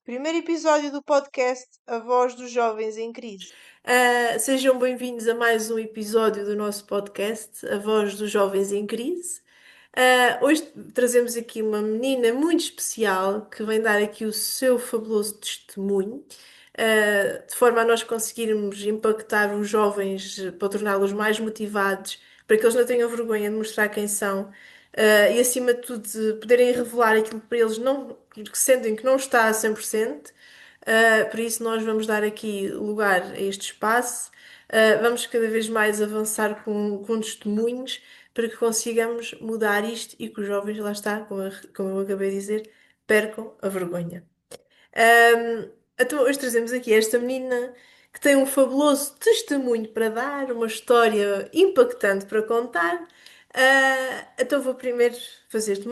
Primeiro episódio do podcast A Voz dos Jovens em Crise. Sejam bem-vindos a mais um episódio do nosso podcast, A Voz dos Jovens em Crise. Hoje trazemos aqui uma menina muito especial que vem dar aqui o seu fabuloso testemunho, de forma a nós conseguirmos impactar os jovens para torná-los mais motivados, para que eles não tenham vergonha de mostrar quem são, e acima de tudo de poderem revelar aquilo que para eles não, que sentem que não está a 100%. Por isso, nós vamos dar aqui lugar a este espaço. Vamos cada vez mais avançar com testemunhos para que consigamos mudar isto e que os jovens, lá está, como eu acabei de dizer, percam a vergonha. Então, hoje trazemos aqui esta menina que tem um fabuloso testemunho para dar, uma história impactante para contar. Então, vou primeiro fazer-te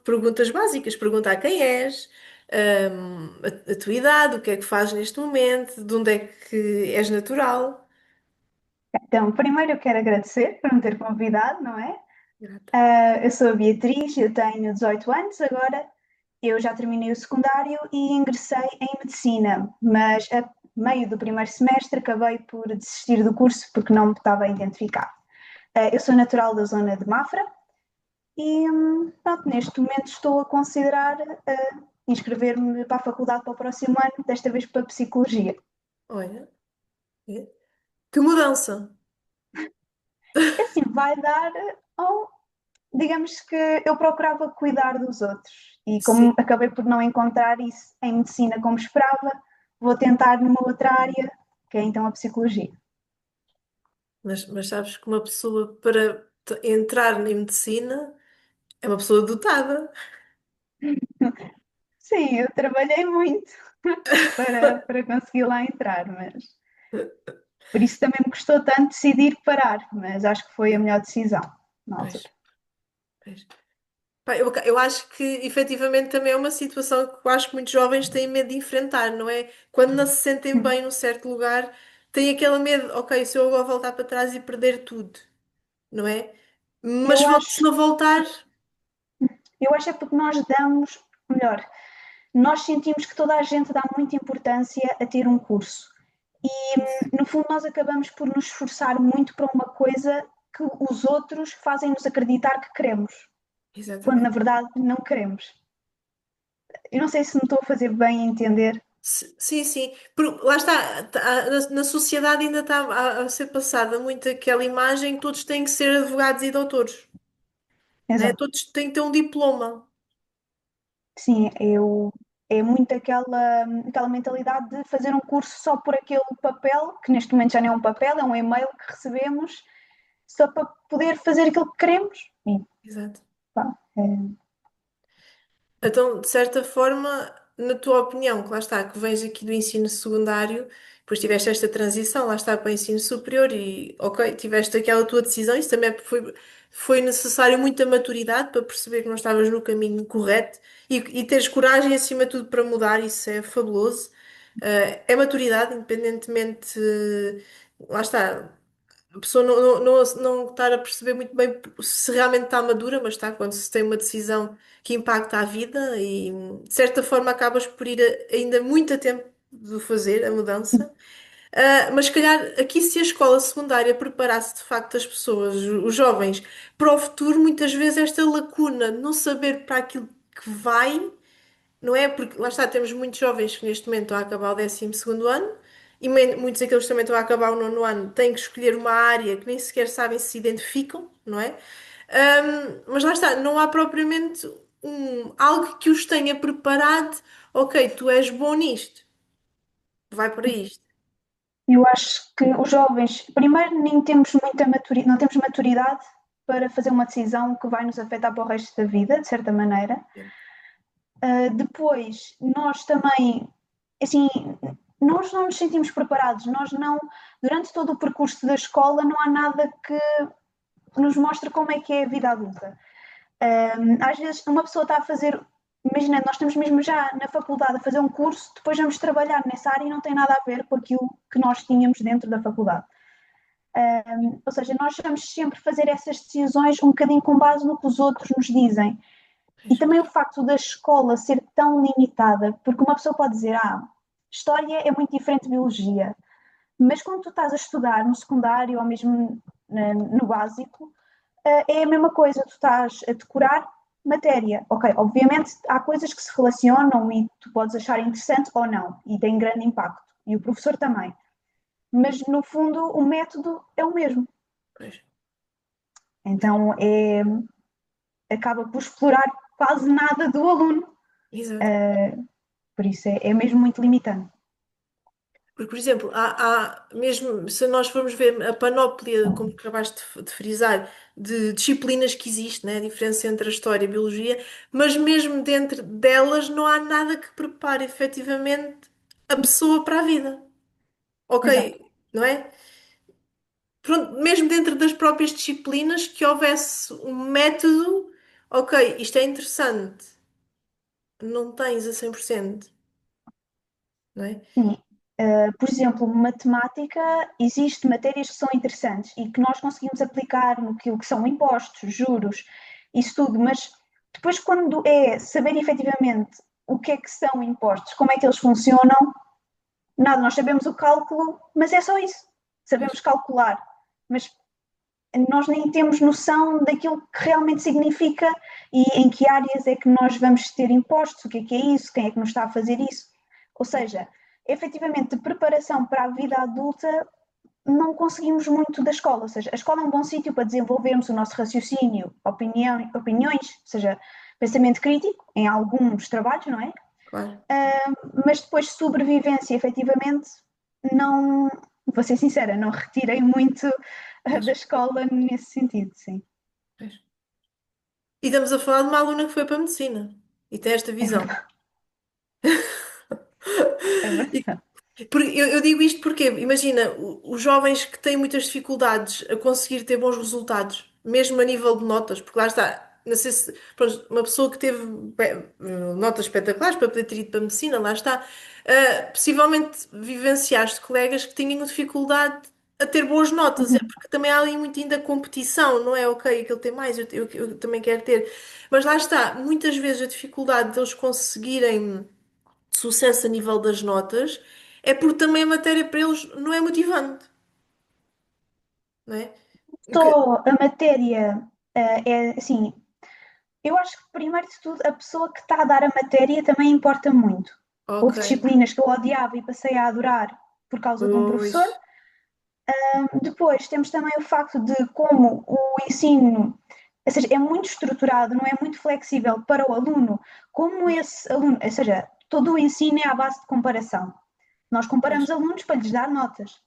perguntas básicas: perguntar quem és, a tua idade, o que é que fazes neste momento, de onde é que és natural. Então, primeiro eu quero agradecer por me ter convidado, não é? Grata. Eu sou a Beatriz, eu tenho 18 anos agora, eu já terminei o secundário e ingressei em medicina, mas a meio do primeiro semestre acabei por desistir do curso porque não me estava a identificar. Eu sou natural da zona de Mafra e, pronto, neste momento estou a considerar inscrever-me para a faculdade para o próximo ano, desta vez para Psicologia. Olha, que mudança! É assim, vai dar ao digamos que eu procurava cuidar dos outros e Sim, como acabei por não encontrar isso em medicina como esperava, vou tentar numa outra área, que é então a psicologia. mas sabes que uma pessoa para entrar em medicina é uma pessoa dotada. Sim, eu trabalhei muito para conseguir lá entrar, mas por isso também me custou tanto decidir parar, mas acho que foi a melhor decisão na Pois, altura. pois. Pá, eu acho que efetivamente também é uma situação que eu acho que muitos jovens têm medo de enfrentar, não é? Quando não se sentem bem num certo lugar, têm aquele medo, ok, se eu agora voltar para trás e perder tudo, não é? Mas Eu se acho, não voltar, eu acho é porque nós damos, melhor, nós sentimos que toda a gente dá muita importância a ter um curso. E no fundo nós acabamos por nos esforçar muito para uma coisa que os outros fazem-nos acreditar que queremos, quando na exatamente. verdade não queremos. Eu não sei se me estou a fazer bem entender. Sim, sim. Lá está, na sociedade ainda está a ser passada muito aquela imagem que todos têm que ser advogados e doutores, não é? Exato. Todos têm que ter um diploma. Sim, é muito aquela mentalidade de fazer um curso só por aquele papel, que neste momento já não é um papel, é um e-mail que recebemos, só para poder fazer aquilo que queremos. E, Exato. pá, Então, de certa forma, na tua opinião, que lá está, que vens aqui do ensino secundário, depois tiveste esta transição, lá está para o ensino superior e, ok, tiveste aquela tua decisão, isso também foi necessário muita maturidade para perceber que não estavas no caminho correto e teres coragem, acima de tudo, para mudar, isso é fabuloso. É maturidade, independentemente, lá está. A pessoa não estar a perceber muito bem se realmente está madura, mas está quando se tem uma decisão que impacta a vida e, de certa forma, acabas por ir ainda muito a tempo de fazer a mudança. Mas, se calhar, aqui, se a escola secundária preparasse de facto as pessoas, os jovens, para o futuro, muitas vezes esta lacuna de não saber para aquilo que vai. Não é? Porque lá está, temos muitos jovens que neste momento estão a acabar o 12º ano e muitos daqueles que também estão a acabar o 9º ano têm que escolher uma área que nem sequer sabem se identificam, não é? Mas lá está, não há propriamente algo que os tenha preparado. Ok, tu és bom nisto, vai para isto. eu acho que os jovens, primeiro, nem temos muita maturidade, não temos maturidade para fazer uma decisão que vai nos afetar para o resto da vida, de certa maneira. Depois, nós também, assim, nós não nos sentimos preparados, nós não, durante todo o percurso da escola, não há nada que nos mostre como é que é a vida adulta. Às vezes, uma pessoa está a fazer, imagina, nós estamos mesmo já na faculdade a fazer um curso, depois vamos trabalhar nessa área e não tem nada a ver com aquilo que nós tínhamos dentro da faculdade. Ou seja, nós vamos sempre fazer essas decisões um bocadinho com base no que os outros nos dizem. E também o facto da escola ser tão limitada, porque uma pessoa pode dizer, história é muito diferente de biologia, mas quando tu estás a estudar no secundário ou mesmo no básico, é a mesma coisa, tu estás a decorar matéria. Ok, obviamente há coisas que se relacionam e tu podes achar interessante ou não, e tem grande impacto, e o professor também. Mas no fundo o método é o mesmo. Pois, Então acaba por explorar quase nada do aluno. exato. Por isso é mesmo muito limitante. Porque, por exemplo, mesmo se nós formos ver a panóplia, como acabaste de frisar, de disciplinas que existe, né? A diferença entre a história e a biologia, mas mesmo dentro delas não há nada que prepare efetivamente a pessoa para a vida. Exato. Ok, não é? Pronto, mesmo dentro das próprias disciplinas, que houvesse um método, ok, isto é interessante, não tens a 100%, não é? Sim. Por exemplo, matemática, existe matérias que são interessantes e que nós conseguimos aplicar no que são impostos, juros, isso tudo, mas depois quando é saber efetivamente o que é que são impostos, como é que eles funcionam, nada, nós sabemos o cálculo, mas é só isso. Pois, Sabemos calcular, mas nós nem temos noção daquilo que realmente significa e em que áreas é que nós vamos ter impostos, o que é isso, quem é que nos está a fazer isso. Ou seja, efetivamente, de preparação para a vida adulta, não conseguimos muito da escola. Ou seja, a escola é um bom sítio para desenvolvermos o nosso raciocínio, opiniões, ou seja, pensamento crítico, em alguns trabalhos, não é? claro. Mas depois sobrevivência, efetivamente, não, vou ser sincera, não retirei muito Pois, da escola nesse sentido, sim. pois. E estamos a falar de uma aluna que foi para a medicina e tem esta É visão. verdade, é verdade. Eu digo isto porque, imagina, os jovens que têm muitas dificuldades a conseguir ter bons resultados, mesmo a nível de notas, porque lá está, não sei se, pronto, uma pessoa que teve notas espetaculares para poder ter ido para a medicina, lá está, possivelmente vivenciaste colegas que tinham dificuldade a ter boas notas, é Uhum. porque também há ali muito ainda competição, não é? Ok, aquele tem mais, eu também quero ter, mas lá está, muitas vezes a dificuldade deles conseguirem sucesso a nível das notas, é porque também a matéria para eles não é motivante, não é? Só a matéria é assim, eu acho que primeiro de tudo a pessoa que está a dar a matéria também importa muito. Ok, Houve disciplinas que eu odiava e passei a adorar por causa de um professor. pois, Depois temos também o facto de como o ensino, ou seja, é muito estruturado, não é muito flexível para o aluno, como esse aluno, ou seja, todo o ensino é à base de comparação. Nós pois, comparamos alunos para lhes dar notas.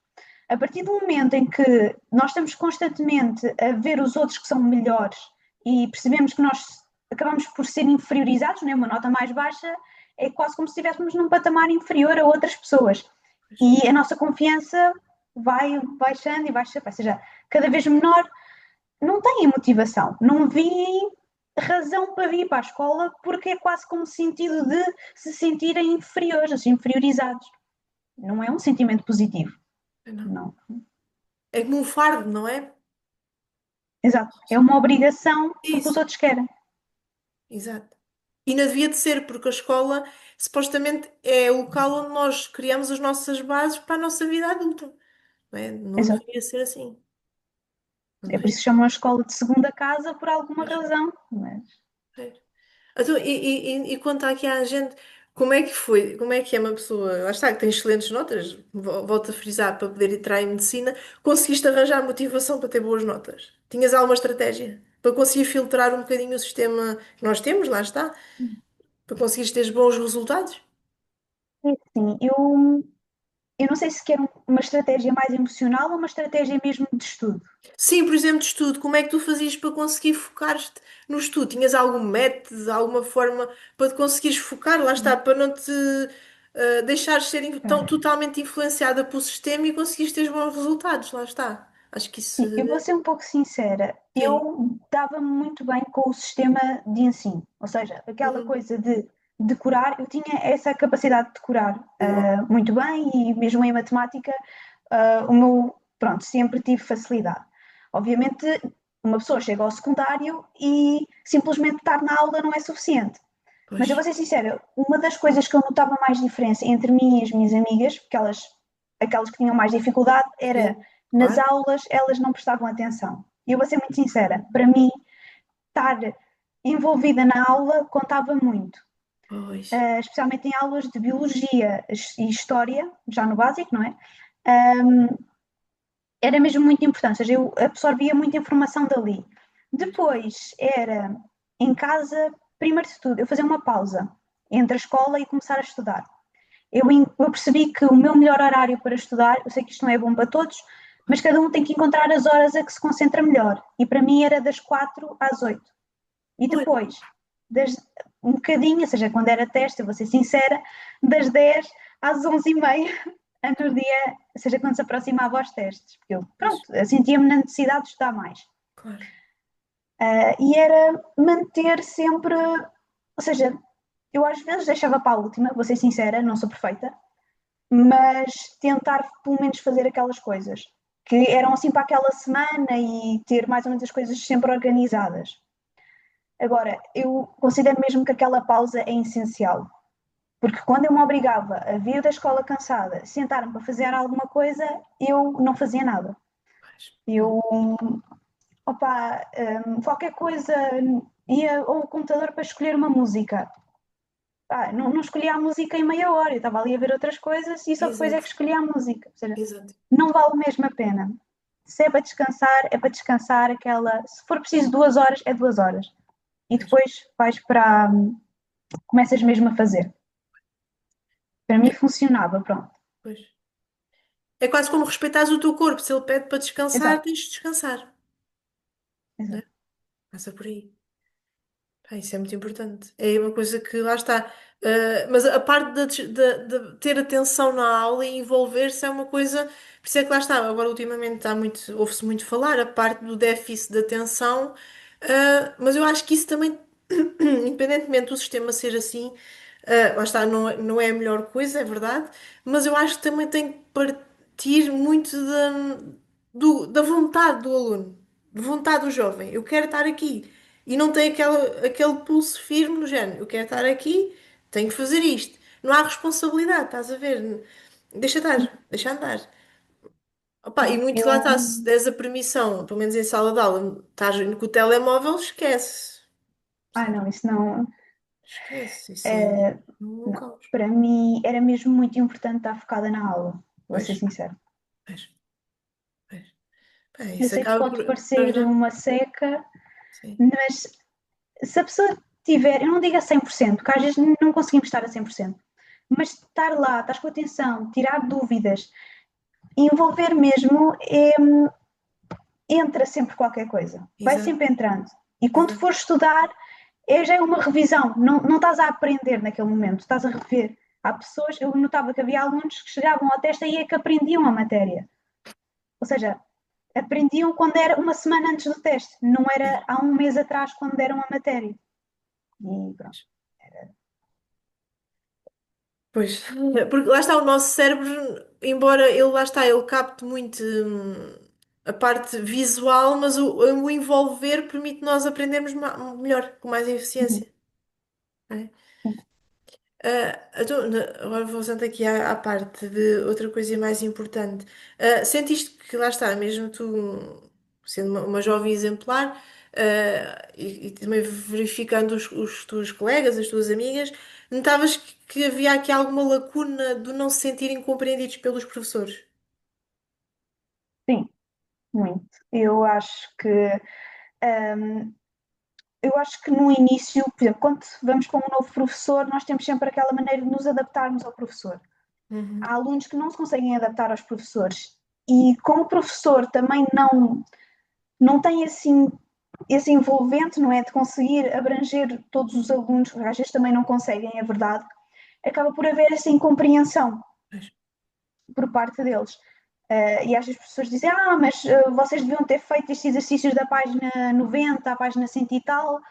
A partir do momento em que nós estamos constantemente a ver os outros que são melhores e percebemos que nós acabamos por ser inferiorizados, né? Uma nota mais baixa é quase como se estivéssemos num patamar inferior a outras pessoas. pois. E a nossa confiança vai baixando e baixa, ou seja, cada vez menor, não têm motivação, não veem razão para vir para a escola porque é quase como sentido de se sentirem inferiores, inferiorizados. Não é um sentimento positivo, Não. não. É como um fardo, não é? Exato. É uma obrigação porque os Isso, outros querem. exato. E não devia de ser, porque a escola supostamente é o local onde nós criamos as nossas bases para a nossa vida adulta, não é? Não Exato. deveria ser assim. Não É por isso deveria. que chamam a escola de segunda casa por alguma Pois, razão. Mas pois. Então, e quanto aqui à gente, como é que foi? Como é que é uma pessoa, lá está, que tem excelentes notas, volto a frisar, para poder entrar em medicina, conseguiste arranjar motivação para ter boas notas? Tinhas alguma estratégia para conseguir filtrar um bocadinho o sistema que nós temos, lá está, para conseguires ter bons resultados? é assim, eu não sei se quero uma estratégia mais emocional ou uma estratégia mesmo de estudo. Sim, por exemplo, de estudo, como é que tu fazias para conseguir focar-te no estudo? Tinhas algum método, alguma forma para te conseguires focar, lá está, para não te deixares ser totalmente influenciada pelo sistema e conseguires ter bons resultados, lá está. Acho que isso, Sim, eu vou ser um pouco sincera. sim. Eu dava-me muito bem com o sistema de ensino, ou seja, aquela Uhum. coisa de decorar, eu tinha essa capacidade de decorar Boa. muito bem e mesmo em matemática, o meu, pronto, sempre tive facilidade. Obviamente uma pessoa chega ao secundário e simplesmente estar na aula não é suficiente. Mas eu Pois, vou ser sincera, uma das coisas que eu notava mais diferença entre mim e as minhas amigas, porque aquelas que tinham mais dificuldade, era sim, nas claro. aulas elas não prestavam atenção. E eu vou ser muito sincera, para mim, estar envolvida na aula contava muito. Pois, Especialmente em aulas de biologia e história, já no básico, não é? Era mesmo muito importante, ou seja, eu absorvia muita informação dali. Depois era em casa, primeiro de tudo, eu fazia uma pausa entre a escola e começar a estudar. Eu percebi que o meu melhor horário para estudar, eu sei que isto não é bom para todos, mas cada um tem que encontrar as horas a que se concentra melhor. E para mim era das 4 às 8. E pois, depois, das, um bocadinho, ou seja, quando era teste, eu vou ser sincera, das 10 às 11h30, no dia, ou seja, quando se aproximava aos testes. Porque eu, pois, pronto, eu sentia-me na necessidade de estudar mais. claro. E era manter sempre, ou seja, eu às vezes deixava para a última, vou ser sincera, não sou perfeita, mas tentar pelo menos fazer aquelas coisas que eram assim para aquela semana e ter mais ou menos as coisas sempre organizadas. Agora, eu considero mesmo que aquela pausa é essencial, porque quando eu me obrigava a vir da escola cansada, sentar-me para fazer alguma coisa, eu não fazia nada. Pois. Eu, opa, qualquer coisa, ia ao computador para escolher uma música. Não escolhia a música em meia hora, eu estava ali a ver outras coisas e só depois é que Exato, escolhia a música. Ou seja, exato. não vale mesmo a pena. Se é para descansar aquela. Se for preciso 2 horas, é 2 horas. E Pois, depois vais para. Começas mesmo a fazer. Para mim é, funcionava, pronto. pois. É quase como respeitares o teu corpo. Se ele pede para descansar, Exato, tens de descansar. Né? exato. Passa por aí. Pá, isso é muito importante. É uma coisa que lá está. Mas a parte de ter atenção na aula e envolver-se é uma coisa. Por isso é que lá está. Agora, ultimamente, ouve-se muito falar a parte do déficit de atenção. Mas eu acho que isso também, independentemente do sistema ser assim, lá está, não é a melhor coisa, é verdade. Mas eu acho que também tem que partir muito da vontade do aluno, de vontade do jovem. Eu quero estar aqui. E não tem aquele pulso firme no género. Eu quero estar aqui, tenho que fazer isto. Não há responsabilidade, estás a ver? Deixa estar, deixa andar. Opa, e Não, muito lá está, se des a permissão, pelo menos em sala de aula, estás com o telemóvel, esquece. não, isso não. Esquece, isso é eh, um não. caos. Para mim era mesmo muito importante estar focada na aula, vou Pois, ser sincera. pois, pois. Bem, Eu isso sei que acaba pode por parecer ajudar. uma seca, Sim, mas se a pessoa tiver, eu não digo a 100%, porque às vezes não conseguimos estar a 100%, mas estar lá, estar com atenção, tirar dúvidas, envolver mesmo, entra sempre qualquer coisa, vai exato, sempre entrando. E quando exato. for estudar, já é uma revisão, não estás a aprender naquele momento, estás a rever. Há pessoas, eu notava que havia alunos que chegavam ao teste e é que aprendiam a matéria. Ou seja, aprendiam quando era uma semana antes do teste, não era há um mês atrás quando deram a matéria. E pronto. Pois, porque lá está o nosso cérebro, embora ele lá está, ele capte muito a parte visual, mas o envolver permite nós aprendermos melhor, com mais Uhum. eficiência. Não é? Então, agora vou voltando aqui à parte de outra coisa mais importante. Sentiste que lá está, mesmo tu sendo uma jovem exemplar, e também verificando os teus colegas, as tuas amigas, notavas que havia aqui alguma lacuna do não se sentirem compreendidos pelos professores? Sim, muito. Hum, eu acho que no início, por exemplo, quando vamos para um novo professor, nós temos sempre aquela maneira de nos adaptarmos ao professor. Há Uhum. alunos que não se conseguem adaptar aos professores e como o professor também não tem assim esse envolvente, não é, de conseguir abranger todos os alunos, que às vezes também não conseguem, é verdade, acaba por haver essa incompreensão Pois, por parte deles. E às vezes as pessoas dizem, mas vocês deviam ter feito estes exercícios da página 90, à página 100 e tal.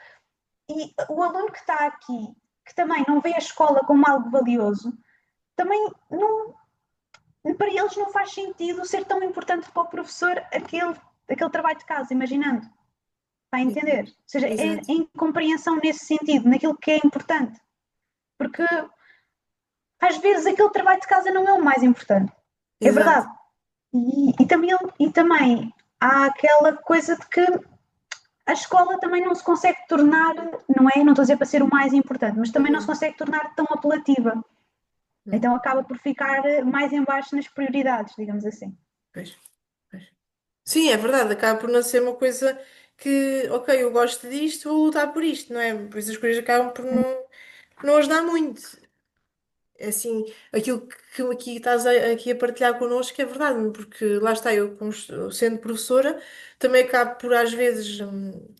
E o aluno que está aqui, que também não vê a escola como algo valioso, também não, para eles não faz sentido ser tão importante para o professor aquele trabalho de casa, imaginando. Está a entender? Ou seja, é Exato. incompreensão nesse sentido, naquilo que é importante. Porque às vezes aquele trabalho de casa não é o mais importante. É Exato. verdade. E também há aquela coisa de que a escola também não se consegue tornar, não é? Não estou a dizer para ser o mais importante, mas também não se Uhum. consegue tornar tão apelativa. Uhum. Então acaba por ficar mais em baixo nas prioridades, digamos assim. Pois, pois. Sim, é verdade, acaba por não ser uma coisa que, ok, eu gosto disto, vou lutar por isto, não é? Por isso as coisas acabam por não ajudar muito. É assim, aquilo que aqui estás aqui a partilhar connosco é verdade, porque lá está, eu, sendo professora, também acabo por às vezes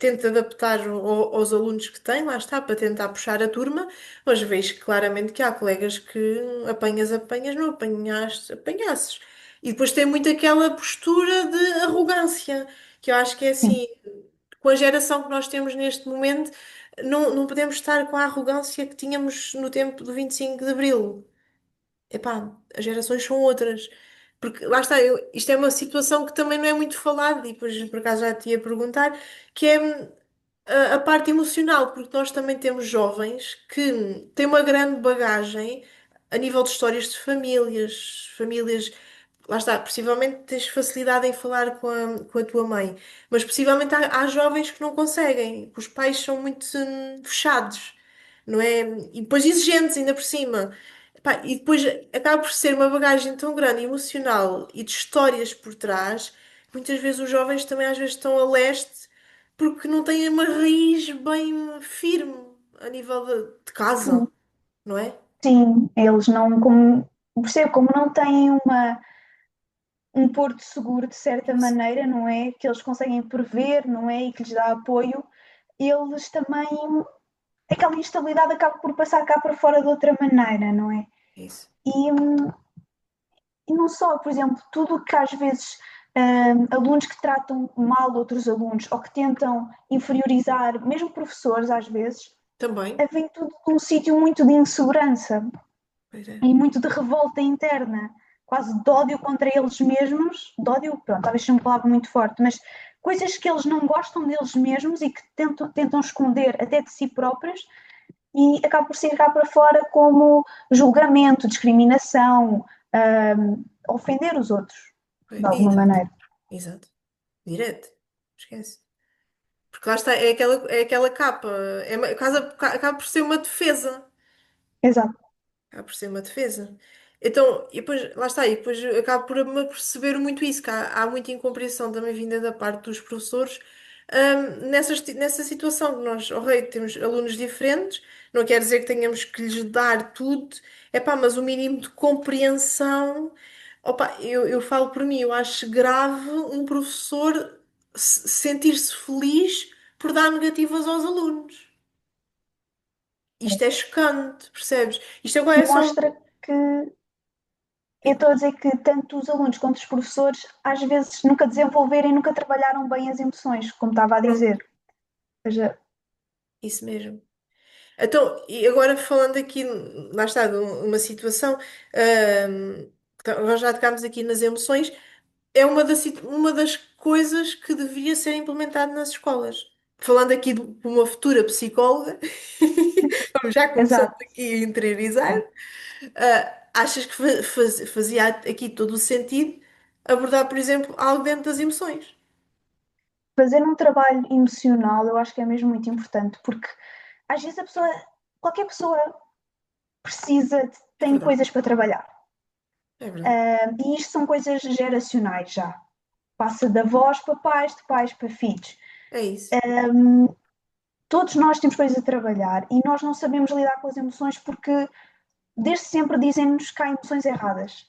tento adaptar aos alunos que tenho, lá está, para tentar puxar a turma, mas vejo claramente que há colegas que apanhas, não apanhaste, apanhasses. E depois tem muito aquela postura de arrogância, que eu acho que é Sim, assim, com a geração que nós temos neste momento. Não podemos estar com a arrogância que tínhamos no tempo do 25 de Abril. Epá, as gerações são outras. Porque lá está, isto é uma situação que também não é muito falada, e depois por acaso já te ia perguntar, que é a parte emocional, porque nós também temos jovens que têm uma grande bagagem a nível de histórias de famílias, lá está, possivelmente tens facilidade em falar com a tua mãe, mas possivelmente há jovens que não conseguem, que os pais são muito fechados, não é? E depois exigentes ainda por cima. Epá, e depois acaba por ser uma bagagem tão grande, emocional e de histórias por trás, que muitas vezes os jovens também às vezes estão a leste porque não têm uma raiz bem firme a nível de casa, sim, não é? sim. Eles não, como, percebo, como não têm um porto seguro de certa Isso. maneira, não é? Que eles conseguem prever, não é? E que lhes dá apoio, eles também, aquela instabilidade acaba por passar cá para fora de outra maneira, não é? Isso. E não só, por exemplo, tudo o que às vezes alunos que tratam mal outros alunos ou que tentam inferiorizar, mesmo professores às vezes, Também. vem tudo de um sítio muito de insegurança Pois é. e muito de revolta interna, quase de ódio contra eles mesmos, de ódio, pronto, talvez seja uma palavra muito forte, mas coisas que eles não gostam deles mesmos e que tentam esconder até de si próprios e acaba por ser cá para fora como julgamento, discriminação, ofender os outros, de alguma Exato. maneira. Exato. Direto. Esquece. Porque lá está, é aquela capa. Acaba por ser uma defesa. Exato. Acaba por ser uma defesa. Então, e depois, lá está, e depois acabo por me perceber muito isso, que há muita incompreensão também vinda da parte dos professores, nessa situação que nós, ok, temos alunos diferentes, não quer dizer que tenhamos que lhes dar tudo, epá, mas o mínimo de compreensão, opa, eu falo por mim, eu acho grave um professor sentir-se feliz por dar negativas aos alunos. Isto é chocante, percebes? Isto agora é só. Mostra que eu estou a dizer que tanto os alunos quanto os professores às vezes nunca desenvolveram e nunca trabalharam bem as emoções, como estava a dizer. Pronto, Ou seja, isso mesmo. Então, e agora falando aqui, lá está, de uma situação, nós já tocámos aqui nas emoções, é uma das coisas que devia ser implementada nas escolas. Falando aqui de uma futura psicóloga, como já começamos exato. aqui a interiorizar, achas que fazia aqui todo o sentido abordar, por exemplo, algo dentro das emoções? Fazer um trabalho emocional eu acho que é mesmo muito importante, porque às vezes qualquer pessoa É tem verdade, coisas para trabalhar. é verdade. E isto são coisas geracionais já. Passa de avós para pais, de pais para filhos. É isso. Todos nós temos coisas a trabalhar e nós não sabemos lidar com as emoções porque desde sempre dizem-nos que há emoções erradas.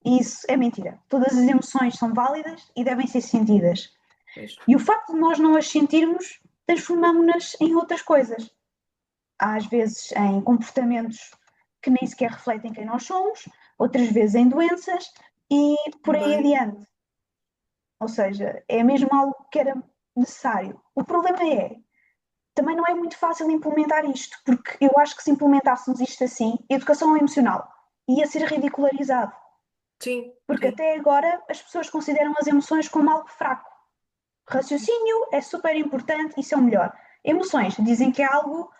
E isso é mentira. Todas as emoções são válidas e devem ser sentidas. Pois. E o facto de nós não as sentirmos transformamos-nas em outras coisas. Às vezes em comportamentos que nem sequer refletem quem nós somos, outras vezes em doenças e por aí Também. adiante. Ou seja, é mesmo algo que era necessário. O problema também não é muito fácil implementar isto, porque eu acho que se implementássemos isto assim, educação emocional ia ser ridicularizado, Sim, porque sim. até agora as pessoas consideram as emoções como algo fraco. Raciocínio é super importante, isso é o melhor. Emoções, dizem que é algo,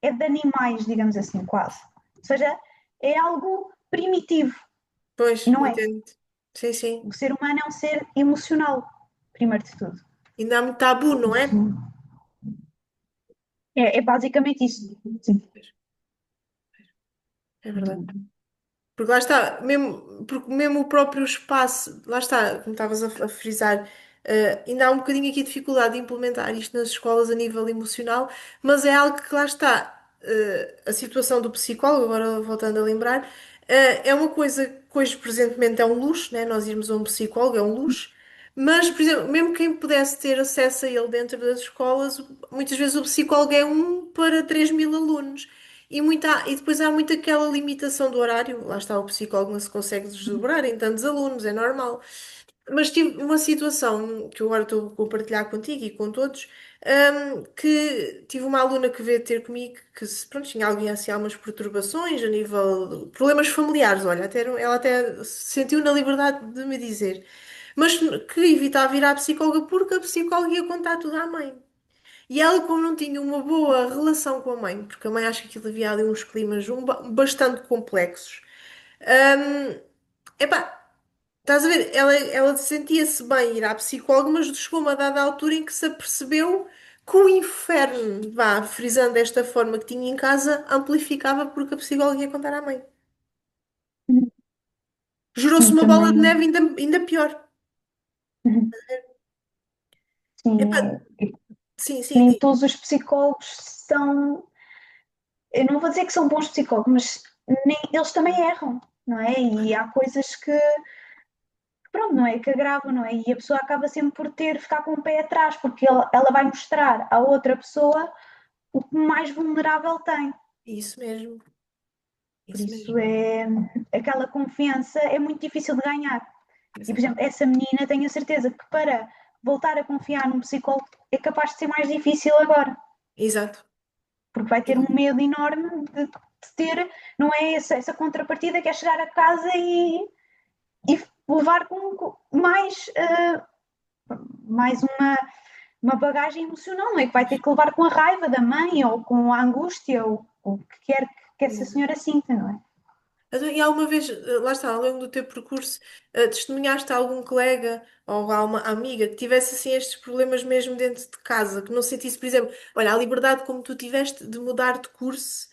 é de animais, digamos assim, quase. Ou seja, é algo primitivo, e Pois, não é. entendo. Sim, sim. O ser humano é um ser emocional, primeiro de tudo. Ainda há muito tabu, não é? É basicamente isso. Sim. É verdade. Porque lá está, porque mesmo o próprio espaço, lá está, como estavas a frisar, ainda há um bocadinho aqui de dificuldade de implementar isto nas escolas a nível emocional, mas é algo que lá está, a situação do psicólogo, agora voltando a lembrar, é uma coisa que hoje presentemente é um luxo, né? Nós irmos a um psicólogo é um luxo, mas, por exemplo, mesmo quem pudesse ter acesso a ele dentro das escolas, muitas vezes o psicólogo é um para 3.000 alunos. E depois há muito aquela limitação do horário. Lá está, o psicólogo não se consegue desdobrar em tantos alunos, é normal. Mas tive uma situação que eu agora estou a compartilhar contigo e com todos, que tive uma aluna que veio ter comigo que pronto, tinha alguém assim, algumas perturbações a nível de problemas familiares. Olha, ela até se sentiu na liberdade de me dizer, mas que evitava ir à psicóloga porque a psicóloga ia contar tudo à mãe. E ela, como não tinha uma boa relação com a mãe, porque a mãe acha que aquilo havia ali uns climas bastante complexos. Epá, estás a ver? Ela sentia-se bem ir à psicóloga, mas chegou a uma dada altura em que se apercebeu que o inferno, vá, frisando desta forma que tinha em casa, amplificava porque a psicóloga ia contar à mãe. Gerou-se Sim, uma bola de também. neve ainda pior. Sim, Epá, sim, sim, nem sim. todos os psicólogos são. Eu não vou dizer que são bons psicólogos, mas eles também erram, não é? E há coisas que, pronto, não é? Que agravam, não é? E a pessoa acaba sempre por ficar com o pé atrás, porque ela vai mostrar à outra pessoa o que mais vulnerável tem. Isso mesmo, Por isso isso mesmo. é aquela confiança é muito difícil de ganhar. E, por Exato. exemplo, essa menina tenho a certeza que para voltar a confiar num psicólogo é capaz de ser mais difícil agora, Exato. porque vai ter um medo enorme de ter, não é essa contrapartida que é chegar a casa e levar com mais, mais uma bagagem emocional, não é? Que vai ter que levar com a raiva da mãe ou com a angústia ou o que quer que essa Exato. senhora sinta, não é? Então, e alguma vez, lá está, ao longo do teu percurso, testemunhaste a algum colega ou a uma amiga que tivesse assim estes problemas mesmo dentro de casa, que não sentisse, por exemplo, olha, a liberdade como tu tiveste de mudar de curso,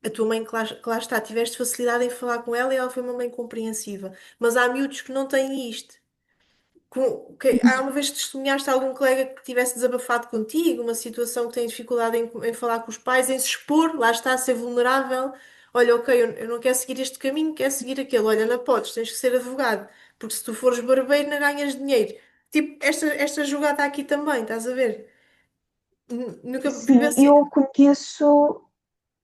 a tua mãe que lá está, tiveste facilidade em falar com ela e ela foi uma mãe compreensiva, mas há miúdos que não têm isto. Há uma vez testemunhaste a algum colega que tivesse desabafado contigo, uma situação que tem dificuldade em falar com os pais, em se expor, lá está, a ser vulnerável. Olha, ok, eu não quero seguir este caminho, quero seguir aquele. Olha, não podes, tens que ser advogado, porque se tu fores barbeiro, não ganhas dinheiro. Tipo, esta jogada aqui também, estás a ver? Nunca Sim, vivenciei. eu conheço,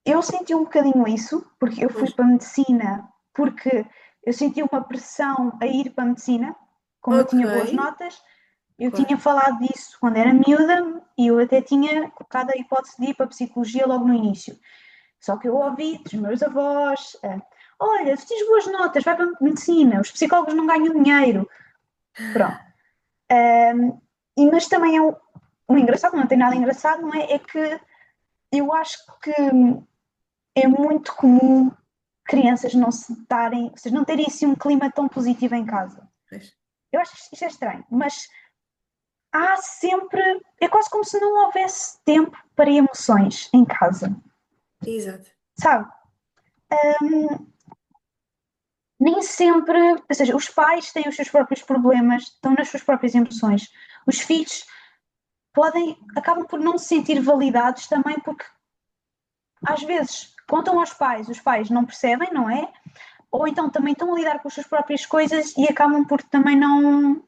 eu senti um bocadinho isso, porque eu fui Pois, para a medicina, porque eu senti uma pressão a ir para a medicina, como eu ok, tinha boas notas, eu claro. tinha falado disso quando era miúda e eu até tinha colocado a hipótese de ir para a psicologia logo no início. Só que eu ouvi dos meus avós, olha, se tens boas notas, vai para a medicina, os psicólogos não ganham dinheiro. Pronto. Mas também é um engraçado, não tem nada engraçado, não é? É que eu acho que é muito comum crianças não se darem, ou seja, não terem assim um clima tão positivo em casa. Pois, Eu acho que isto é estranho, mas há sempre, é quase como se não houvesse tempo para emoções em casa, exato. sabe? Nem sempre, ou seja, os pais têm os seus próprios problemas, estão nas suas próprias emoções. Os filhos acabam por não se sentir validados também porque às vezes contam aos pais, os pais não percebem, não é? Ou então também estão a lidar com as suas próprias coisas e acabam por também não.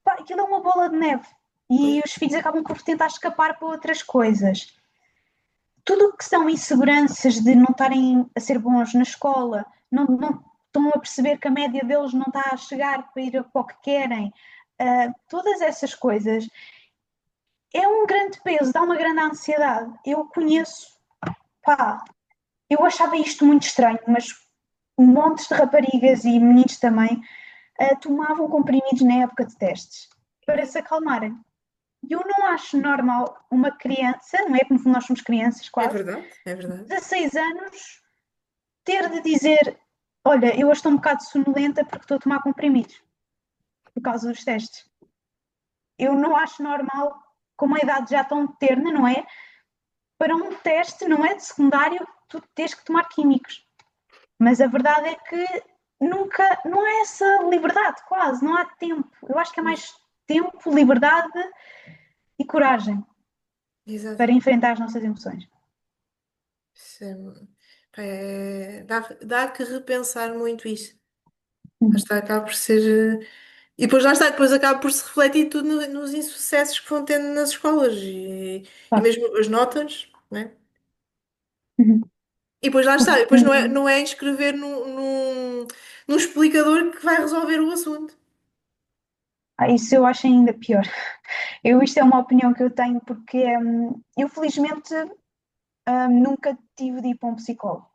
Pá, aquilo é uma bola de neve Pois, e os filhos acabam por tentar escapar para outras coisas. Tudo o que são inseguranças de não estarem a ser bons na escola, não estão a perceber que a média deles não está a chegar para ir para o que querem, todas essas coisas é um grande peso, dá uma grande ansiedade. Eu conheço, pá, eu achava isto muito estranho, mas montes de raparigas e meninos também tomavam comprimidos na época de testes para se acalmarem. eu não acho normal uma criança, não é como nós somos crianças É quase, verdade, é verdade. 16 anos, ter de dizer: Olha, eu hoje estou um bocado sonolenta porque estou a tomar comprimidos por causa dos testes. Eu não acho normal, com uma idade já tão terna, não é? Para um teste, não é de secundário, tu tens que tomar químicos. Mas a verdade é que nunca, não há essa liberdade, quase, não há tempo. Eu acho que é mais tempo, liberdade e coragem Exato. para enfrentar as nossas emoções. Isso pá, dá que repensar muito isso. Lá Uhum. está, acaba por ser. E depois lá está, depois acaba por se refletir tudo nos insucessos que vão tendo nas escolas e Claro. mesmo as notas, né? Uhum. E depois lá está, e depois Uhum. não é escrever num explicador que vai resolver o assunto. Isso eu acho ainda pior. Isto é uma opinião que eu tenho porque eu felizmente nunca tive de ir para um psicólogo.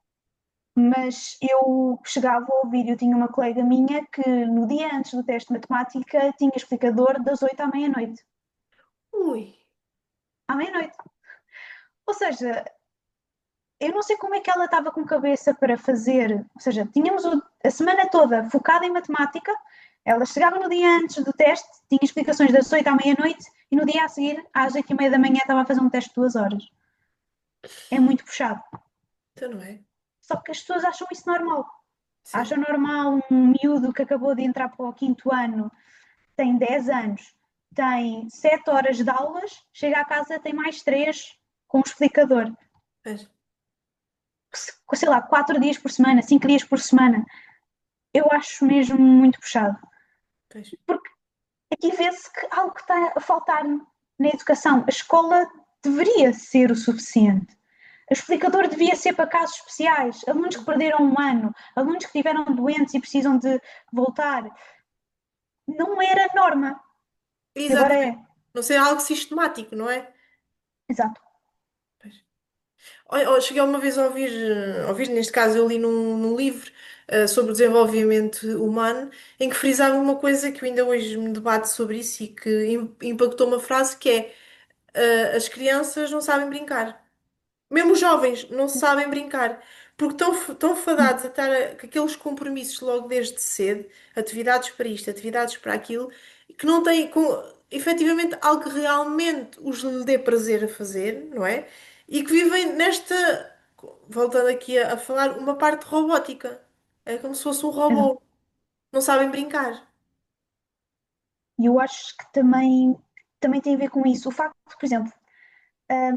Mas eu chegava a ouvir, eu tinha uma colega minha que no dia antes do teste de matemática tinha explicador das 8 à meia-noite. Ui, À meia-noite. Ou seja, eu não sei como é que ela estava com cabeça para fazer. Ou seja, tínhamos a semana toda focada em matemática, ela chegava no dia antes do teste, tinha explicações das 8 à meia-noite e no dia a seguir, às 8 e meia da manhã, estava a fazer um teste de 2 horas. É muito puxado. então não é? Só que as pessoas acham isso normal. Sim, Acham normal um miúdo que acabou de entrar para o quinto ano, tem 10 anos, tem 7 horas de aulas, chega à casa, tem mais 3 com o explicador. pois, Sei lá, 4 dias por semana, 5 dias por semana. Eu acho mesmo muito puxado. pois. Porque aqui vê-se que algo que está a faltar na educação. A escola deveria ser o suficiente. O explicador devia ser para casos especiais, alunos que Uhum. perderam um ano, alunos que estiveram doentes e precisam de voltar. Não era norma. E agora é. Exatamente. Não ser algo sistemático, não é? Exato. Pois. Cheguei uma vez a ouvir, neste caso eu li num livro sobre o desenvolvimento humano, em que frisava uma coisa que eu ainda hoje me debato sobre isso e que impactou uma frase que é as crianças não sabem brincar. Mesmo os jovens não sabem brincar, porque estão fadados a estar com aqueles compromissos logo desde cedo, atividades para isto, atividades para aquilo, que não têm efetivamente algo que realmente os lhe dê prazer a fazer, não é? E que vivem voltando aqui a falar, uma parte robótica. É como se fosse um Exato. robô. Não sabem brincar. E eu acho que também tem a ver com isso. O facto de, por exemplo,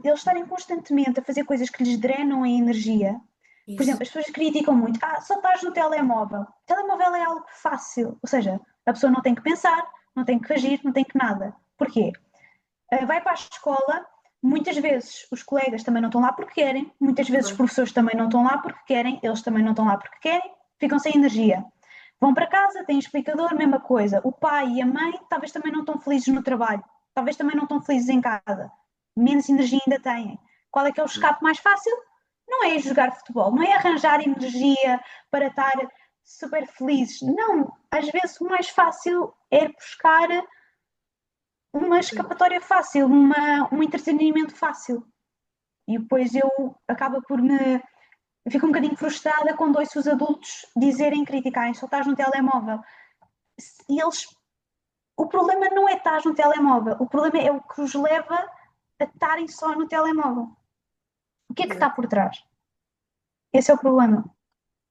eles estarem constantemente a fazer coisas que lhes drenam a energia. Por Isso. exemplo, as pessoas criticam muito. Só estás no telemóvel. O telemóvel é algo fácil. Ou seja, a pessoa não tem que pensar, não tem que agir, não tem que nada. Porquê? Vai para a escola, muitas vezes os colegas também não estão lá porque querem, muitas vezes os Claro. professores também não estão lá porque querem, eles também não estão lá porque querem, ficam sem energia. Vão para casa, têm explicador, mesma coisa. O pai e a mãe talvez também não estão felizes no trabalho, talvez também não estão felizes em casa, menos energia ainda têm. Qual é que é o escape mais fácil? Não é ir jogar futebol, não é arranjar energia para estar super felizes. Não, às vezes o mais fácil é buscar uma escapatória fácil, um entretenimento fácil. E depois eu acabo por me. Eu fico um bocadinho frustrada quando ouço os adultos dizerem, criticarem, só estás no telemóvel. E eles. O problema não é estar no telemóvel, o problema é o que os leva a estarem só no telemóvel. O que é que está Exato. por trás? Esse é o problema.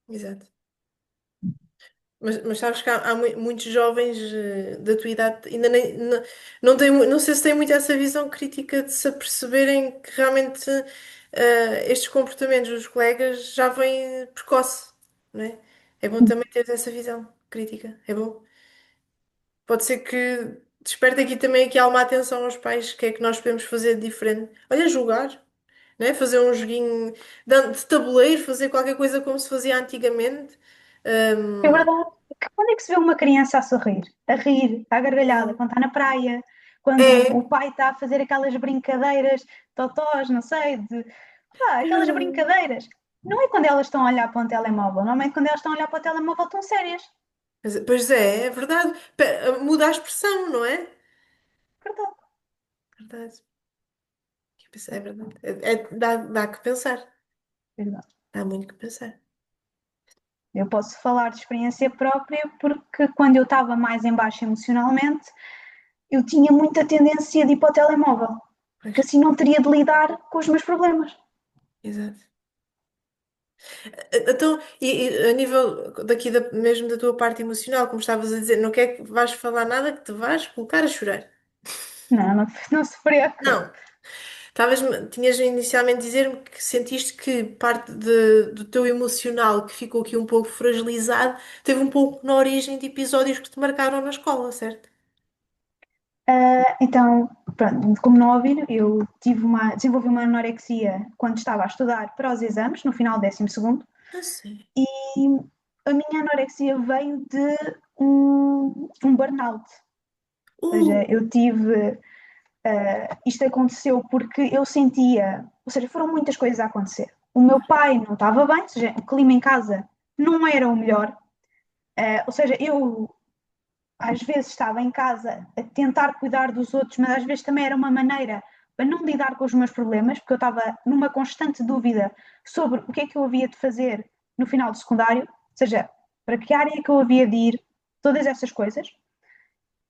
Exato. Mas sabes que há muitos jovens da tua idade ainda não, têm, não sei se têm muito essa visão crítica de se aperceberem que realmente estes comportamentos dos colegas já vêm precoce, não é? É bom também ter essa visão crítica, é bom. Pode ser que desperte aqui também aqui alguma atenção aos pais, o que é que nós podemos fazer de diferente. Olha, jogar, não é? Fazer um joguinho de tabuleiro, fazer qualquer coisa como se fazia antigamente. É Hum, verdade. Quando é que se vê uma criança a sorrir? A rir, à gargalhada, quando está na praia, quando o é. pai está a fazer aquelas brincadeiras, totós, não sei, aquelas brincadeiras. Não é quando elas estão a olhar para um telemóvel, normalmente quando elas estão a olhar para o telemóvel estão sérias. Pois é, é verdade. Muda a expressão, não é? Verdade. Verdade. É verdade. Dá que pensar. Verdade. Dá muito que pensar. Eu posso falar de experiência própria porque quando eu estava mais em baixo emocionalmente, eu tinha muita tendência de ir para o telemóvel, Pois, que assim não teria de lidar com os meus problemas. exato. Então, e a nível daqui mesmo da tua parte emocional, como estavas a dizer, não quer que vais falar nada que te vais colocar a chorar. Não, não, não se preocupe. Não. Tinhas inicialmente dizer-me que sentiste que parte do teu emocional que ficou aqui um pouco fragilizado teve um pouco na origem de episódios que te marcaram na escola, certo? Então, pronto, como não ouviram, eu desenvolvi uma anorexia quando estava a estudar para os exames, no final do 12º, Ah, sim. e a minha anorexia veio de um burnout. Ou seja, eu tive. Isto aconteceu porque eu sentia. Ou seja, foram muitas coisas a acontecer. O meu pai não estava bem, ou seja, o clima em casa não era o melhor. Ou seja, eu às vezes estava em casa a tentar cuidar dos outros, mas às vezes também era uma maneira para não lidar com os meus problemas, porque eu estava numa constante dúvida sobre o que é que eu havia de fazer no final do secundário, ou seja, para que área é que eu havia de ir, todas essas coisas.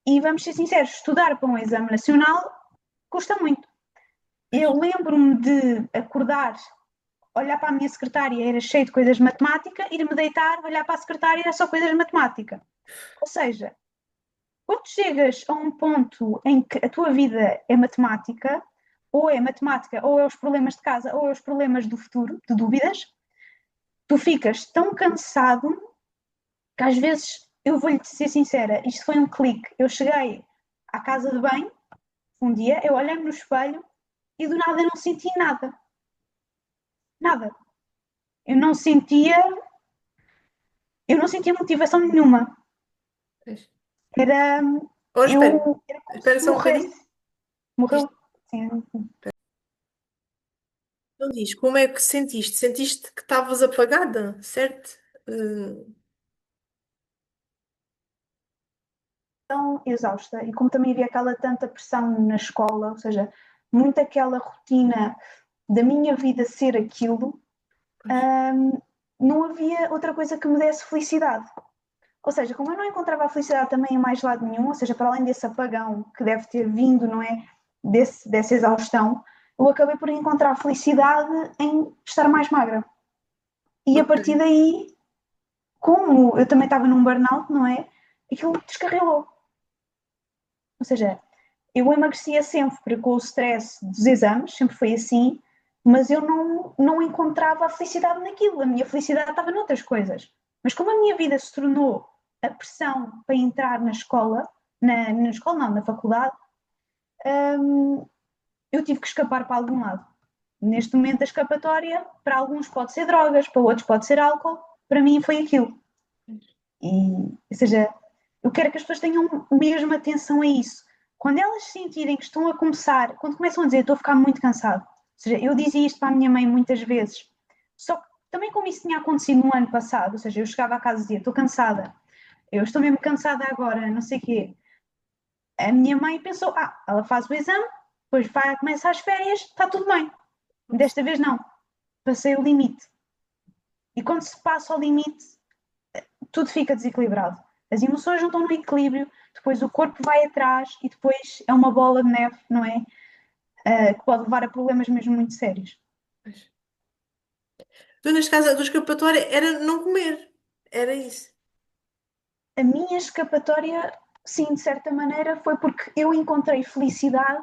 E vamos ser sinceros, estudar para um exame nacional custa muito. Eu lembro-me de acordar, olhar para a minha secretária, era cheio de coisas de matemática, ir-me deitar, olhar para a secretária, era só coisas de matemática. Ou seja, quando chegas a um ponto em que a tua vida é matemática, ou é os problemas de casa, ou é os problemas do futuro, de dúvidas, tu ficas tão cansado que às vezes, eu vou-lhe ser sincera, isto foi um clique. Eu cheguei à casa de banho, um dia, eu olhei-me no espelho e do nada não senti nada. Nada. Eu não sentia, eu não sentia motivação nenhuma. Pois. Era, Ora, espera. era como Espera se só um bocadinho. morresse. Morreu. Isto Sim. não diz. Como é que sentiste? Sentiste que estavas apagada, certo? Eh, Tão exausta e como também havia aquela tanta pressão na escola, ou seja, muito aquela rotina da minha vida ser aquilo, pois, não havia outra coisa que me desse felicidade. Ou seja, como eu não encontrava a felicidade também em mais lado nenhum, ou seja, para além desse apagão que deve ter vindo, não é? Dessa exaustão, eu acabei por encontrar a felicidade em estar mais magra. E a partir ok. daí, como eu também estava num burnout, não é? Aquilo descarrilou. Ou seja, eu emagrecia sempre com o stress dos exames, sempre foi assim, mas eu não encontrava a felicidade naquilo. A minha felicidade estava noutras coisas. Mas como a minha vida se tornou a pressão para entrar na escola, na escola não, na faculdade, hum, eu tive que escapar para algum lado. Neste momento, a escapatória, para alguns pode ser drogas, para outros pode ser álcool, para mim foi aquilo. Ou seja, eu quero que as pessoas tenham mesmo atenção a isso. Quando elas sentirem que estão a começar, quando começam a dizer estou a ficar muito cansado, ou seja, eu dizia isto para a minha mãe muitas vezes, só que também como isso tinha acontecido no ano passado, ou seja, eu chegava a casa e dizia estou cansada, eu estou mesmo cansada agora, não sei o quê. A minha mãe pensou, ela faz o exame, depois vai, começa as férias, está tudo bem. Desta vez não, passei o limite. E quando se passa o limite, tudo fica desequilibrado. As emoções não estão no equilíbrio, depois o corpo vai atrás e depois é uma bola de neve, não é? Que pode levar a problemas mesmo muito sérios. Pois. Tu, neste caso, a tua escapatória era não comer. Era isso. A minha escapatória, sim, de certa maneira, foi porque eu encontrei felicidade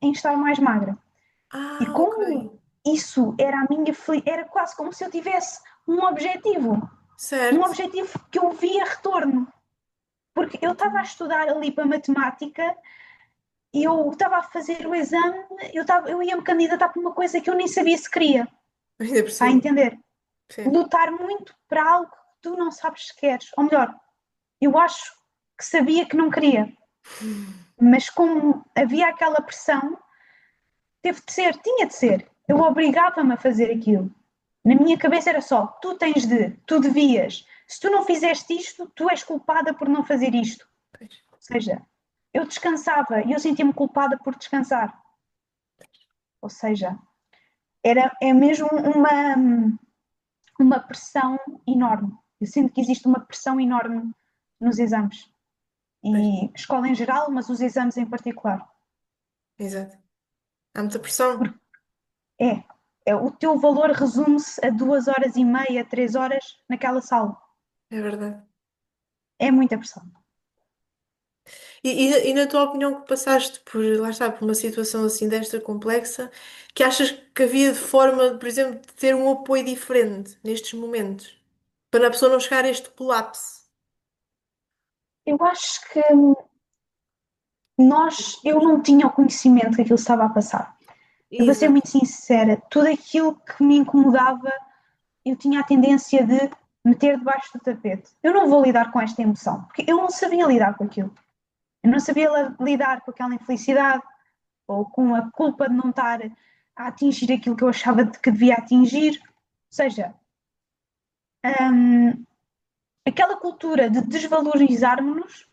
em estar mais magra. E Ah, ok. como isso era a minha era quase como se eu tivesse um Certo. objetivo que eu via retorno. Porque eu estava a estudar ali para matemática e eu estava a fazer o exame, eu ia me candidatar para uma coisa que eu nem sabia se queria. Ainda por Está a cima. entender? Sim. Lutar muito para algo que tu não sabes se queres. Ou melhor, eu acho que sabia que não queria, mas como havia aquela pressão, teve de ser, tinha de ser. Eu obrigava-me a fazer aquilo. Na minha cabeça era só: tu tens de, tu devias. Se tu não fizeste isto, tu és culpada por não fazer isto. Pois. Ou seja, eu descansava e eu sentia-me culpada por descansar. Ou seja, é mesmo uma pressão enorme. Eu sinto que existe uma pressão enorme nos exames. Pois, E escola em geral, mas os exames em particular. exato. Há muita pressão. Porque o teu valor resume-se a 2 horas e meia, 3 horas naquela sala. É verdade. É muita pressão. E na tua opinião que passaste por, lá está, por uma situação assim desta complexa, que achas que havia de forma, por exemplo, de ter um apoio diferente nestes momentos, para a pessoa não chegar a este colapso? Eu acho que eu não tinha o conhecimento que aquilo estava a passar. Eu vou ser Exato. muito sincera, tudo aquilo que me incomodava, eu tinha a tendência de meter debaixo do tapete. Eu não vou lidar com esta emoção, porque eu não sabia lidar com aquilo. Eu não sabia lidar com aquela infelicidade ou com a culpa de não estar a atingir aquilo que eu achava que devia atingir. Ou seja, hum, aquela cultura de desvalorizarmos-nos,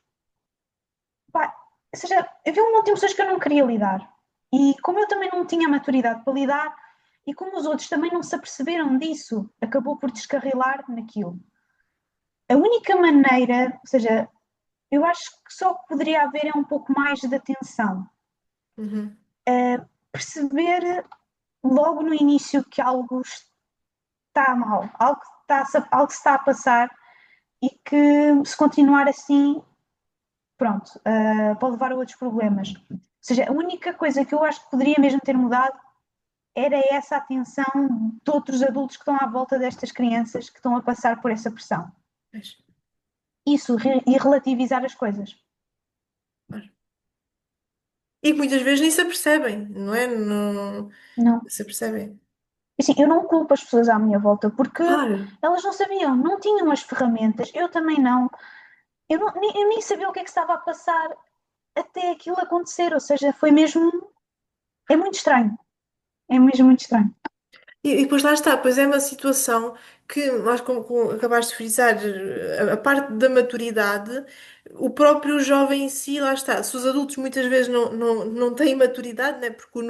pá, ou seja, havia um monte de emoções que eu não queria lidar. E como eu também não tinha maturidade para lidar, e como os outros também não se aperceberam disso, acabou por descarrilar naquilo. A única maneira, ou seja, eu acho que só poderia haver é um pouco mais de atenção. Uhum. Perceber logo no início que algo está mal, algo se está a passar e que se continuar assim, pronto, pode levar a outros problemas. Ou seja, a única coisa que eu acho que poderia mesmo ter mudado era essa atenção de outros adultos que estão à volta destas crianças que estão a passar por essa pressão. Pois, Isso, e relativizar as coisas. claro. E que muitas vezes nem se apercebem, não é? Não Não. se apercebem. Assim, eu não culpo as pessoas à minha volta porque Claro. elas não sabiam, não tinham as ferramentas, eu também não. Eu nem sabia o que é que estava a passar até aquilo acontecer, ou seja, foi mesmo. É muito estranho, é mesmo muito estranho. E depois lá está, pois é uma situação que, nós como acabaste de frisar, a parte da maturidade, o próprio jovem em si, lá está. Se os adultos muitas vezes não têm maturidade, né? Porque o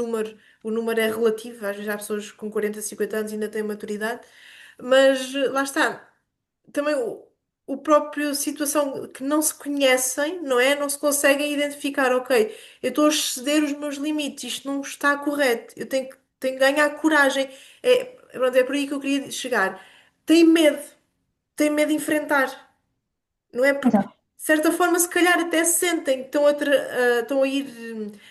número é relativo, às vezes há pessoas com 40 50 anos e ainda têm maturidade, mas lá está também o próprio situação que não se conhecem, não é? Não se conseguem identificar, ok, eu estou a exceder os meus limites, isto não está correto, tenho que ganhar coragem. Pronto, é por aí que eu queria chegar. Tem medo, tem medo de enfrentar. Não é? Porque, de Exato, certa forma, se calhar até se sentem que estão a ir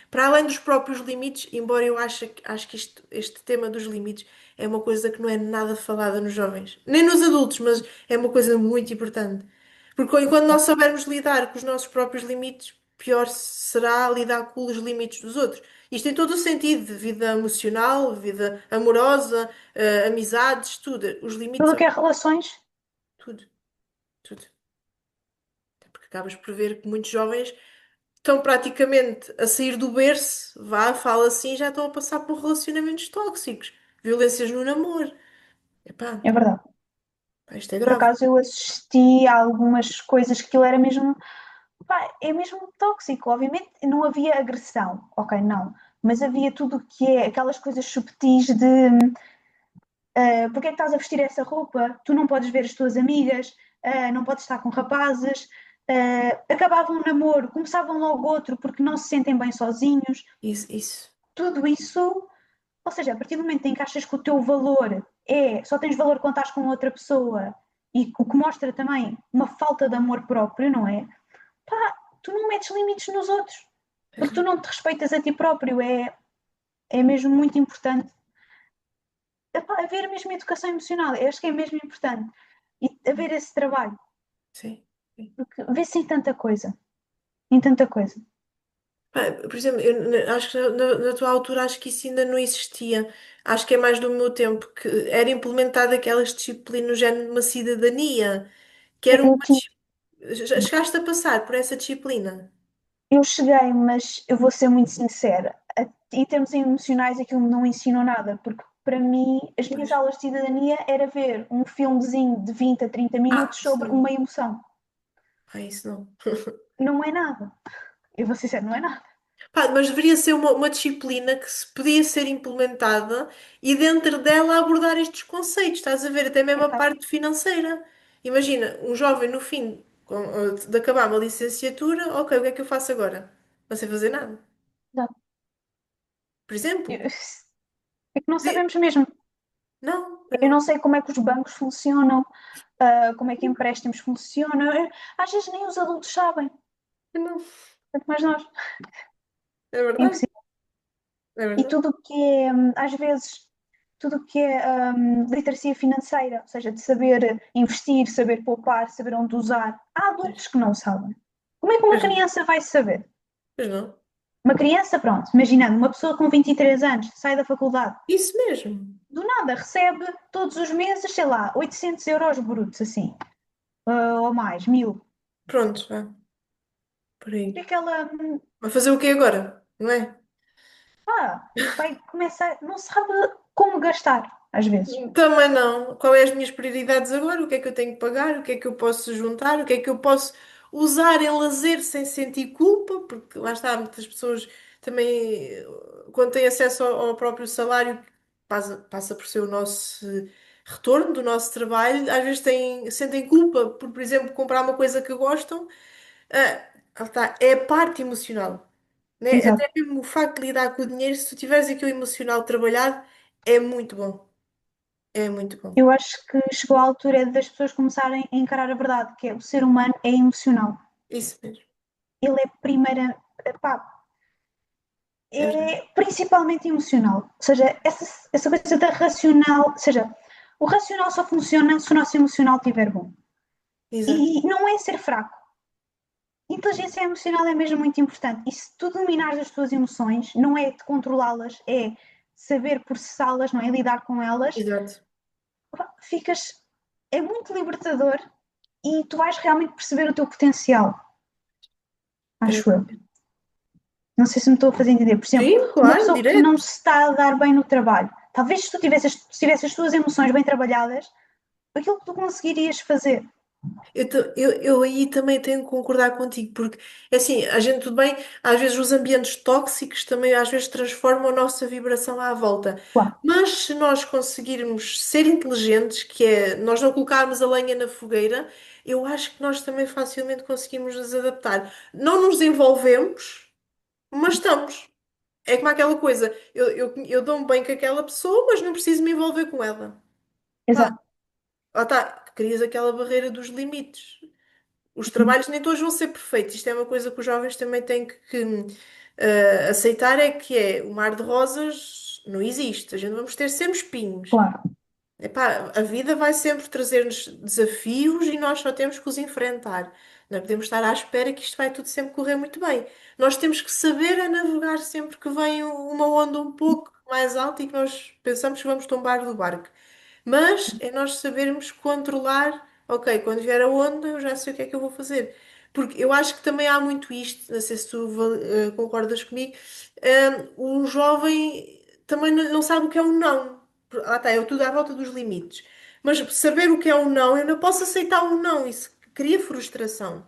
para além dos próprios limites, embora eu acho que este tema dos limites é uma coisa que não é nada falada nos jovens, nem nos adultos, mas é uma coisa muito importante. Porque enquanto nós soubermos lidar com os nossos próprios limites, pior será lidar com os limites dos outros. Isto em todo o sentido, de vida emocional, vida amorosa, amizades, tudo. Os limites tudo o são que é relações, tudo, tudo. Porque acabas por ver que muitos jovens estão praticamente a sair do berço, fala assim, já estão a passar por relacionamentos tóxicos, violências no namoro. Epá, é verdade. isto é Por grave. acaso eu assisti a algumas coisas que aquilo era mesmo, pá, é mesmo tóxico. Obviamente não havia agressão, ok, não. Mas havia tudo o que é aquelas coisas subtis de porque é que estás a vestir essa roupa? Tu não podes ver as tuas amigas, não podes estar com rapazes. Acabavam um namoro, começavam logo outro porque não se sentem bem sozinhos. Isso. Tudo isso, ou seja, a partir do momento em que achas que o teu valor só tens valor quando estás com outra pessoa e o que mostra também uma falta de amor próprio, não é? Pá, tu não metes limites nos outros porque tu não te respeitas a ti próprio. É mesmo muito importante. Epá, haver mesmo educação emocional, eu acho que é mesmo importante. E haver esse trabalho, Sim. Sim. porque vê-se em tanta coisa. Pá, por exemplo, eu acho que na tua altura acho que isso ainda não existia. Acho que é mais do meu tempo que era implementada aquelas disciplinas no género de uma cidadania, que era uma Eu, tinha- chegaste a passar por essa disciplina. eu cheguei, mas eu vou ser muito sincera. Em termos emocionais, aquilo não ensinou nada, porque para mim, as minhas Pois. aulas de cidadania era ver um filmezinho de 20 a 30 minutos Isso sobre não. uma emoção. Isso não. Não é nada. Eu vou ser sincera, não é nada. Pá, mas deveria ser uma disciplina que se podia ser implementada e dentro dela abordar estes conceitos, estás a ver? Até mesmo a Exato. parte financeira. Imagina, um jovem no fim de acabar uma licenciatura, ok, o que é que eu faço agora? Não sei fazer nada. Exato. Por exemplo, É que não de- sabemos mesmo. não, Eu não sei como é que os bancos funcionam, como é que empréstimos funcionam. Às vezes nem os adultos sabem, não, quanto mais nós. é É verdade, impossível. é E verdade. tudo o que é, às vezes, tudo o que é literacia financeira, ou seja, de saber investir, saber poupar, saber onde usar, há adultos que não sabem. Como é que uma Pois não, criança vai saber? pois não. Uma criança, pronto, imaginando, uma pessoa com 23 anos sai da faculdade, Isso mesmo. do nada recebe todos os meses, sei lá, 800 euros brutos, assim, ou mais, 1000. Pronto, vá, por E aí. aquela, Vai fazer o quê agora? Não é? vai começar, não sabe como gastar, às vezes. Também não. Qual é as minhas prioridades agora? O que é que eu tenho que pagar? O que é que eu posso juntar? O que é que eu posso usar em lazer sem sentir culpa? Porque lá está, muitas pessoas também, quando têm acesso ao próprio salário, passa por ser o nosso retorno do nosso trabalho, às vezes sentem culpa por exemplo, comprar uma coisa que gostam. Lá está, é a parte emocional, né? Exato. Até mesmo o facto de lidar com o dinheiro, se tu tiveres aquilo emocional trabalhado, é muito bom. É muito bom. Eu acho que chegou a altura das pessoas começarem a encarar a verdade, que é o ser humano é emocional. Isso mesmo. Ele é primeira, pá, É verdade. é principalmente emocional. Ou seja, essa coisa da racional, ou seja, o racional só funciona se o nosso emocional estiver bom. Exato. E não é ser fraco. Inteligência emocional é mesmo muito importante. E se tu dominares as tuas emoções, não é de controlá-las, é saber processá-las, não é lidar com elas, Exato. ficas. É muito libertador e tu vais realmente perceber o teu potencial, É. acho eu. Não sei se me estou a fazer entender. Por exemplo, Sim, uma claro, pessoa que não direto. se está a dar bem no trabalho, talvez se tivesse as tuas emoções bem trabalhadas, aquilo que tu conseguirias fazer. Eu aí também tenho que concordar contigo, porque é assim, a gente, tudo bem, às vezes os ambientes tóxicos também às vezes transformam a nossa vibração à volta. Claro, Mas se nós conseguirmos ser inteligentes, que é nós não colocarmos a lenha na fogueira, eu acho que nós também facilmente conseguimos nos adaptar. Não nos envolvemos, mas estamos. É como aquela coisa, eu dou-me bem com aquela pessoa, mas não preciso me envolver com ela. Pá, exato. lá está, crias aquela barreira dos limites. Os trabalhos nem todos vão ser perfeitos. Isto é uma coisa que os jovens também têm que aceitar, é que é o mar de rosas não existe. A gente vamos ter sempre espinhos. Claro, Epá, a vida vai sempre trazer-nos desafios e nós só temos que os enfrentar. Não podemos estar à espera que isto vai tudo sempre correr muito bem. Nós temos que saber a navegar sempre que vem uma onda um pouco mais alta e que nós pensamos que vamos tombar do barco. Mas é nós sabermos controlar, ok, quando vier a onda eu já sei o que é que eu vou fazer. Porque eu acho que também há muito isto, não sei se tu concordas comigo, o jovem também não sabe o que é um não. Ah, tá, é tudo à volta dos limites. Mas saber o que é um não, eu não posso aceitar um não, isso cria frustração.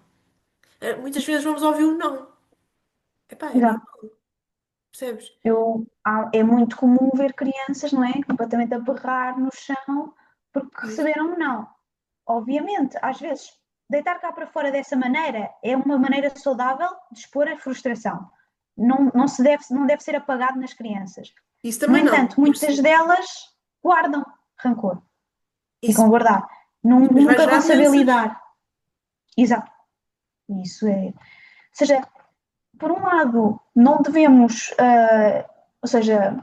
Muitas vezes vamos ouvir um não. Epá, é exato. normal, percebes? É muito comum ver crianças, não é? Completamente a berrar no chão porque Isso. receberam um não. Obviamente, às vezes, deitar cá para fora dessa maneira é uma maneira saudável de expor a frustração. Não deve ser apagado nas crianças. Isso No também não, entanto, por muitas cima. delas guardam rancor, ficam Isso. a guardar. E depois vai Nunca vão gerar saber doenças. lidar. Exato. Isso é. Ou seja, por um lado, não devemos, ou seja,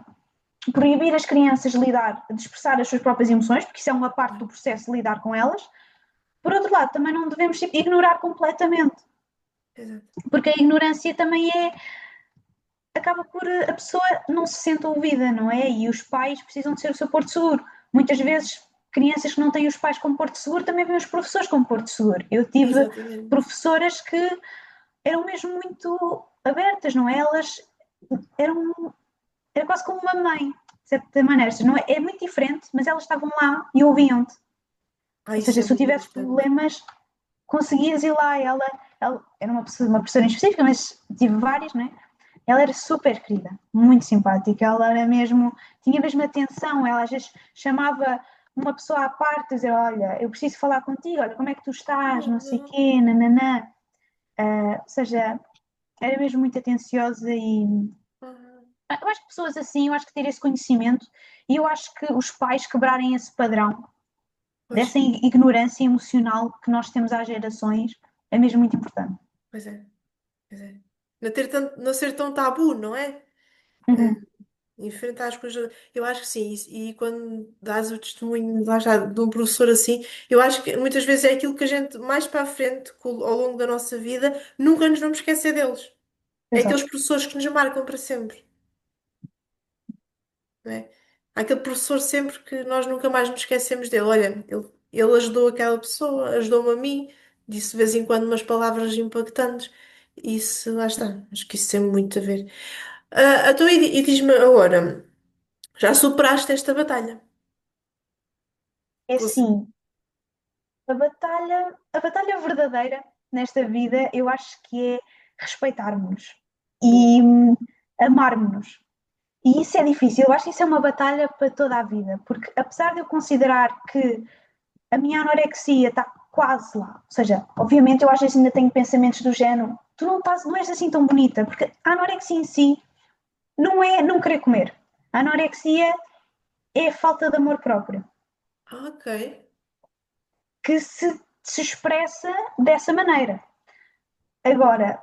proibir as crianças de expressar as suas próprias emoções, porque isso é uma parte do processo de lidar com elas. Por outro lado, também não devemos tipo, ignorar completamente, Exato. porque a ignorância também acaba por a pessoa não se sente ouvida, não é? E os pais precisam de ser o seu porto seguro. Muitas vezes, crianças que não têm os pais como porto seguro também veem os professores como porto seguro. Eu tive Exatamente. professoras que eram mesmo muito abertas, não é? Elas eram, era quase como uma mãe, de certa maneira. Não é, é muito diferente, mas elas estavam lá e ouviam-te. Ah, Ou isso seja, é se tu muito tivesse importante. problemas, conseguias ir lá. Ela era uma professora em específica, mas tive várias, né? ela era super querida, muito simpática, ela era mesmo, tinha mesmo atenção, ela às vezes chamava uma pessoa à parte, dizer, olha, eu preciso falar contigo, olha, como é que tu estás, não sei o Uhum. quê, nananã. Ou seja, era mesmo muito atenciosa e Uhum. eu acho que pessoas assim, eu acho que ter esse conhecimento e eu acho que os pais quebrarem esse padrão Pois, dessa ignorância emocional que nós temos às gerações é mesmo muito importante. pois é, pois é. Não ser tão tabu, não é? Eh, Uhum. Enfrentar as coisas. Eu acho que sim, e quando dás o testemunho lá está, de um professor assim, eu acho que muitas vezes é aquilo que a gente, mais para a frente, ao longo da nossa vida, nunca nos vamos esquecer deles. É aqueles Exato. professores que nos marcam para sempre, não é? Há aquele professor sempre que nós nunca mais nos esquecemos dele. Olha, ele ajudou aquela pessoa, ajudou-me a mim, disse de vez em quando umas palavras impactantes. Isso, lá está, acho que isso tem muito a ver. Então, e diz-me agora, já superaste esta batalha? É Você- assim, a batalha verdadeira nesta vida, eu acho que é respeitarmos-nos e Boa. amarmos-nos. E isso é difícil, eu acho que isso é uma batalha para toda a vida, porque apesar de eu considerar que a minha anorexia está quase lá, ou seja, obviamente eu às vezes ainda tenho pensamentos do género, tu não és assim tão bonita, porque a anorexia em si não é não querer comer. A anorexia é a falta de amor próprio, Ok. que se expressa dessa maneira. Agora,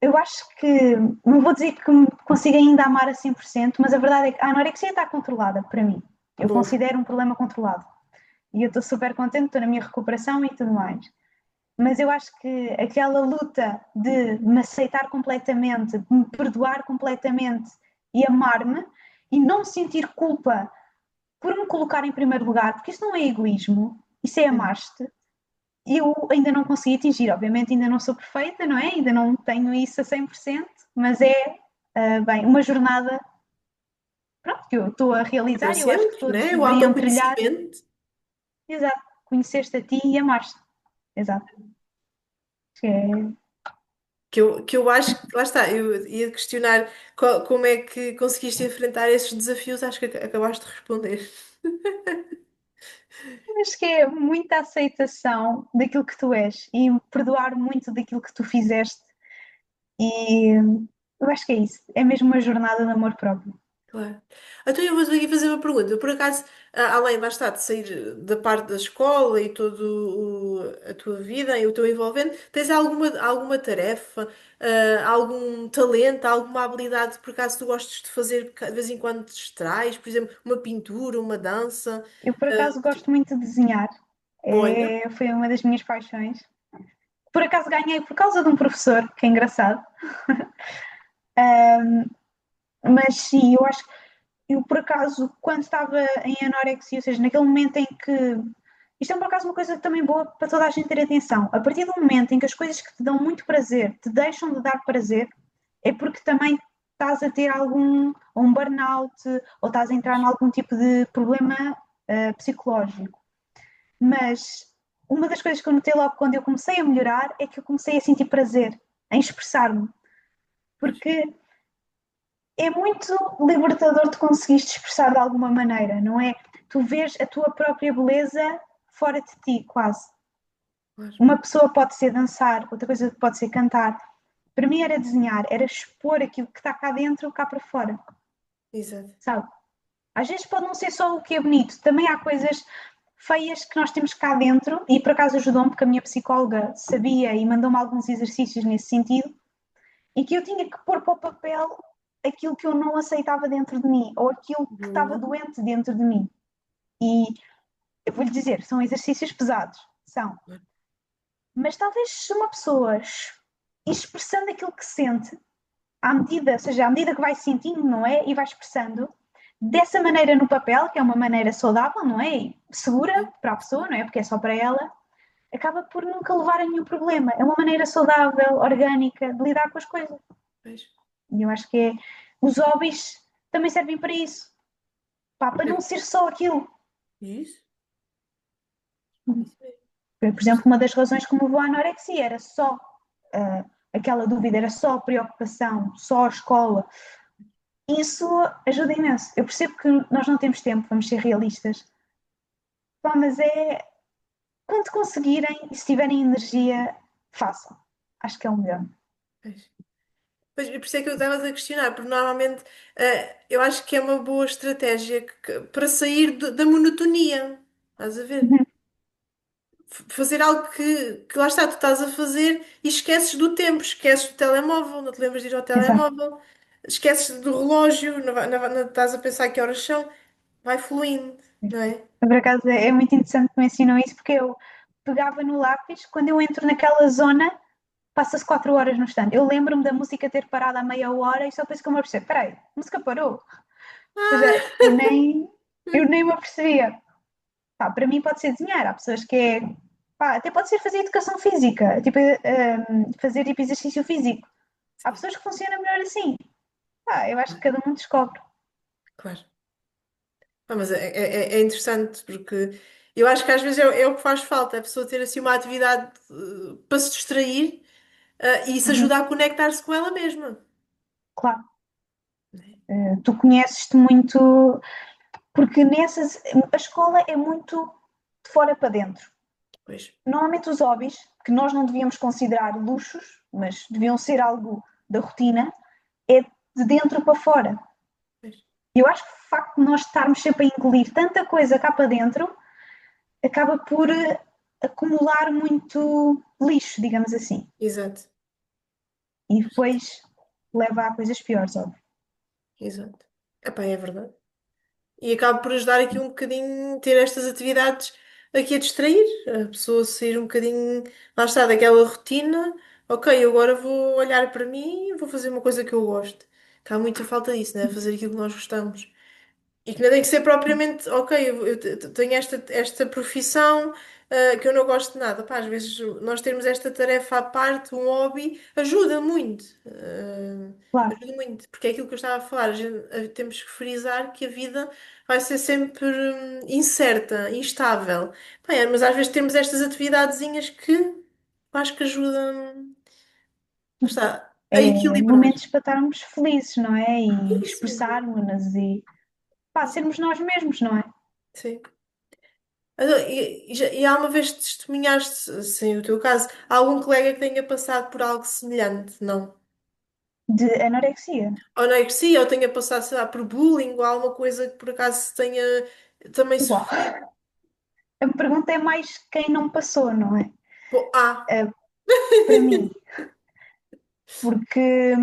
eu acho que, não vou dizer que me consigo ainda amar a 100%, mas a verdade é que a anorexia está controlada para mim. Eu Boa. considero um problema controlado. E eu estou super contente, estou na minha recuperação e tudo mais. Mas eu acho que aquela luta de me aceitar completamente, de me perdoar completamente e amar-me e não sentir culpa por me colocar em primeiro lugar, porque isso não é egoísmo, isso é Sim. amar-te. Eu ainda não consegui atingir, obviamente ainda não sou perfeita, não é? Ainda não tenho isso a 100%, mas é, bem, uma jornada, pronto, que eu estou a É para realizar e eu acho que sempre, todos né? O deveriam trilhar, autoconhecimento. exato, conheceste a ti e amaste, exato. Acho que é. Que eu acho que, lá está, eu ia questionar como é que conseguiste enfrentar esses desafios, acho que acabaste de responder. Acho que é muita aceitação daquilo que tu és e perdoar muito daquilo que tu fizeste. E eu acho que é isso. É mesmo uma jornada de amor próprio. Claro. Então eu vou aqui fazer uma pergunta. Por acaso, além, lá está, de sair da parte da escola e toda a tua vida e o teu envolvente, tens alguma tarefa, algum talento, alguma habilidade que por acaso tu gostes de fazer que de vez em quando te distrais? Por exemplo, uma pintura, uma dança? Eu, por ah, acaso, gosto muito de desenhar. olha, Foi uma das minhas paixões. Por acaso, ganhei por causa de um professor, que é engraçado. Mas sim, eu acho que eu, por acaso, quando estava em anorexia, ou seja, naquele momento em que. Isto é, por acaso, uma coisa também boa para toda a gente ter atenção. A partir do momento em que as coisas que te dão muito prazer te deixam de dar prazer, é porque também estás a ter algum um burnout ou estás a entrar em algum tipo de problema psicológico. Mas uma das coisas que eu notei logo quando eu comecei a melhorar é que eu comecei a sentir prazer em expressar-me, pois, porque é muito libertador de conseguires te expressar de alguma maneira, não é? Tu vês a tua própria beleza fora de ti, quase. claro, Uma pessoa pode ser dançar, outra coisa pode ser cantar. Para mim era desenhar, era expor aquilo que está cá dentro, cá para fora, exato. sabe? Às vezes pode não ser só o que é bonito, também há coisas feias que nós temos cá dentro, e por acaso ajudou-me, porque a minha psicóloga sabia e mandou-me alguns exercícios nesse sentido, e que eu tinha que pôr para o papel aquilo que eu não aceitava dentro de mim, ou aquilo que estava Boa. doente dentro de mim. E eu vou-lhe dizer, são exercícios pesados, são. Mas talvez se uma pessoa expressando aquilo que sente, à medida, ou seja, à medida que vai sentindo, não é? E vai expressando, dessa maneira no papel, que é uma maneira saudável, não é? E segura Sim, para a pessoa, sim, não é? Porque é só para ela, acaba por nunca levar a nenhum problema. É uma maneira saudável, orgânica de lidar com as coisas. pois. E eu acho que é. Os hobbies também servem para isso. Pá, para não ser só aquilo. Isso, isso mesmo. Por exemplo, uma das razões que me levou à anorexia era só aquela dúvida era só a preocupação, só a escola, isso ajuda imenso. Eu percebo que nós não temos tempo, vamos ser realistas. Pá, mas é quando conseguirem e se tiverem energia, façam. Acho que é o melhor. Pois. Pois, e por isso é que eu estava a questionar, porque normalmente eu acho que é uma boa estratégia para sair da monotonia. Estás a ver? Uhum, Fazer algo que lá está, tu estás a fazer e esqueces do tempo, esqueces do telemóvel, não te lembras de ir ao exato. telemóvel, esqueces do relógio, não estás a pensar que horas são, vai fluindo, não é? Por acaso é muito interessante que me ensinam isso, porque eu pegava no lápis, quando eu entro naquela zona, passa-se 4 horas no stand. Eu lembro-me da música ter parado há meia hora e só depois que eu me apercebo, peraí, a música parou. Ou seja, eu nem me apercebia. Pá, para mim pode ser desenhar, há pessoas que é, pá, até pode ser fazer educação física, tipo, fazer tipo exercício físico. Há Sim, pessoas que funcionam melhor assim. Pá, eu acho que cada um descobre. claro. Ah, mas é interessante porque eu acho que às vezes é o que faz falta, a pessoa ter assim uma atividade para se distrair e isso Uhum, ajuda a conectar-se com ela mesma. claro. Tu conheces-te muito, porque a escola é muito de fora para dentro. Pois, Normalmente os hobbies, que nós não devíamos considerar luxos, mas deviam ser algo da rotina, é de dentro para fora. pois, Eu acho que o facto de nós estarmos sempre a engolir tanta coisa cá para dentro acaba por acumular muito lixo, digamos assim. exato, E depois leva a coisas piores, óbvio. exato. Epá, é verdade. E acaba por ajudar aqui um bocadinho, ter estas atividades aqui a distrair, a pessoa sair um bocadinho, lá está, daquela rotina. Ok, eu agora vou olhar para mim e vou fazer uma coisa que eu gosto. Que há muita falta disso, né? Fazer aquilo que nós gostamos. E que não tem que ser propriamente, ok, eu tenho esta profissão, que eu não gosto de nada. Pá, às vezes nós termos esta tarefa à parte, um hobby, ajuda muito. Claro, Ajuda muito, porque é aquilo que eu estava a falar. Temos que frisar que a vida vai ser sempre incerta, instável. Pá, mas às vezes temos estas atividadezinhas que eu acho que ajudam, lá está, a é equilibrar. momentos para estarmos felizes, não é? E Isso mesmo. expressarmos-nos e pá, sermos nós mesmos, não é? Sim. E há uma vez testemunhaste, assim, o teu caso, há algum colega que tenha passado por algo semelhante, não? De anorexia. Ou não é que sim, ou tenha passado, sei lá, por bullying ou alguma coisa que por acaso tenha também Uau! sofrido. A pergunta é mais quem não passou, não é? Pô, Eh, para mim, porque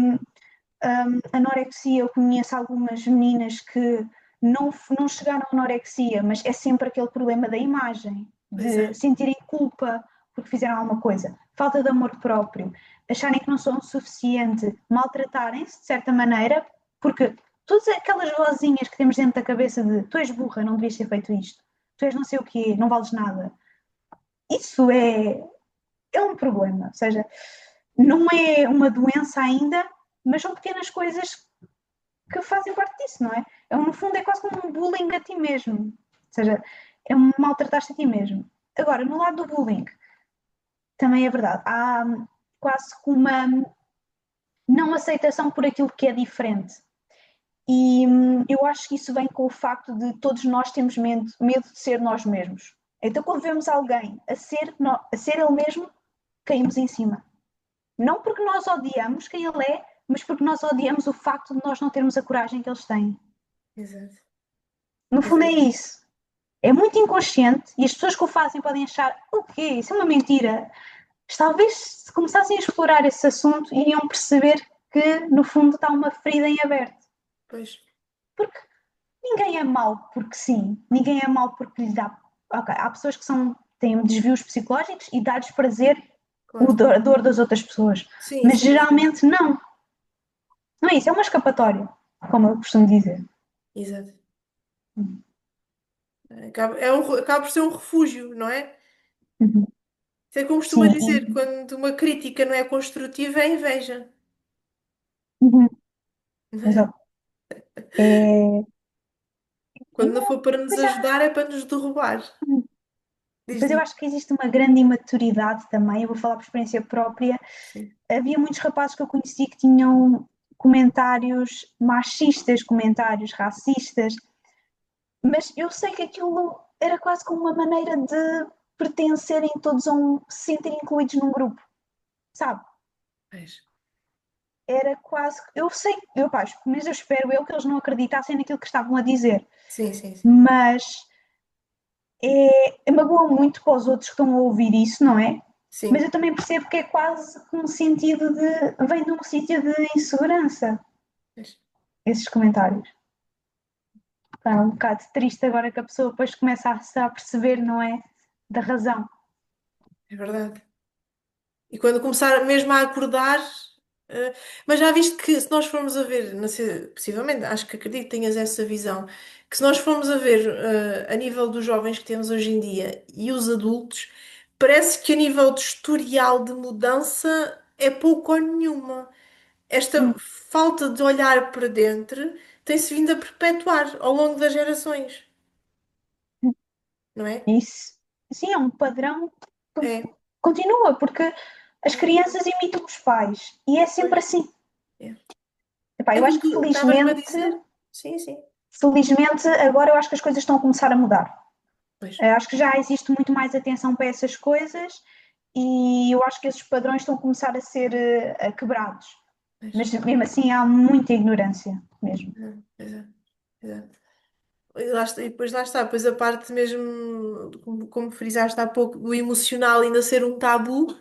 anorexia, eu conheço algumas meninas que não chegaram à anorexia, mas é sempre aquele problema da imagem, pois é, de sentirem culpa porque fizeram alguma coisa, falta de amor próprio, acharem que não são o suficiente, maltratarem-se de certa maneira, porque todas aquelas vozinhas que temos dentro da cabeça de tu és burra, não devias ter feito isto, tu és não sei o quê, não vales nada, isso é um problema, ou seja, não é uma doença ainda, mas são pequenas coisas que fazem parte disso, não é? No fundo, é quase como um bullying a ti mesmo. Ou seja, é um maltratar-te a ti mesmo. Agora, no lado do bullying, também é verdade. Há quase que uma não aceitação por aquilo que é diferente. E eu acho que isso vem com o facto de todos nós temos medo de ser nós mesmos. Então, quando vemos alguém a ser ele mesmo, caímos em cima. Não porque nós odiamos quem ele é, mas porque nós odiamos o facto de nós não termos a coragem que eles têm. exato. No fundo, é Exato. isso. É muito inconsciente e as pessoas que o fazem podem achar o quê? Isso é uma mentira. Mas talvez se começassem a explorar esse assunto iriam perceber que no fundo está uma ferida em aberto. Pois, Porque ninguém é mau porque sim, ninguém é mau porque lhe dá. Ok, há pessoas que têm desvios psicológicos e dá-lhes prazer claro. a dor das outras pessoas, Sim, mas sim, sim. geralmente não. Não é isso, é uma escapatória, como eu costumo dizer. Exato. Acaba por ser um refúgio, não é? Uhum. Isso é como costuma Sim, dizer, quando uma crítica não é construtiva, é inveja. uhum. Não é? Exato. É, Quando não for para nos pois já, ajudar, é para nos derrubar. Diz, Depois eu diz. acho que existe uma grande imaturidade também, eu vou falar por experiência própria. Sim, Havia muitos rapazes que eu conheci que tinham comentários machistas, comentários racistas, mas eu sei que aquilo era quase como uma maneira de pertencerem todos a se sentirem incluídos num grupo, sabe? pois. Era quase, eu sei, eu, pá, mas eu espero eu que eles não acreditassem naquilo que estavam a dizer, Sim, sim, sim. mas magoa muito para os outros que estão a ouvir isso, não é? Mas Sim, eu também percebo que é quase um sentido de, vem de um sítio de insegurança, pois. esses comentários. É um bocado triste agora que a pessoa depois começa a perceber, não é? Da razão. É verdade. E quando começar mesmo a acordar, eh, mas já viste que se nós formos a ver, não sei, possivelmente, acho que acredito que tenhas essa visão, que se nós formos a ver, a nível dos jovens que temos hoje em dia e os adultos, parece que a nível de historial de mudança é pouco ou nenhuma. Esta Hum, falta de olhar para dentro tem-se vindo a perpetuar ao longo das gerações, não é? Isso, sim, é um padrão que É, continua, porque as é, crianças imitam os pais e é sempre pois, assim. é. Epá, É eu como acho que tu estavas-me a dizer? Sim, sim. felizmente, agora eu acho que as coisas estão a começar a mudar. Pois, Acho que já existe muito mais atenção para essas coisas e eu acho que esses padrões estão a começar a ser quebrados. pois. Mas mesmo assim há muita ignorância mesmo. Exato, exato. E depois lá está, depois a parte mesmo, como frisaste há pouco, do emocional ainda ser um tabu,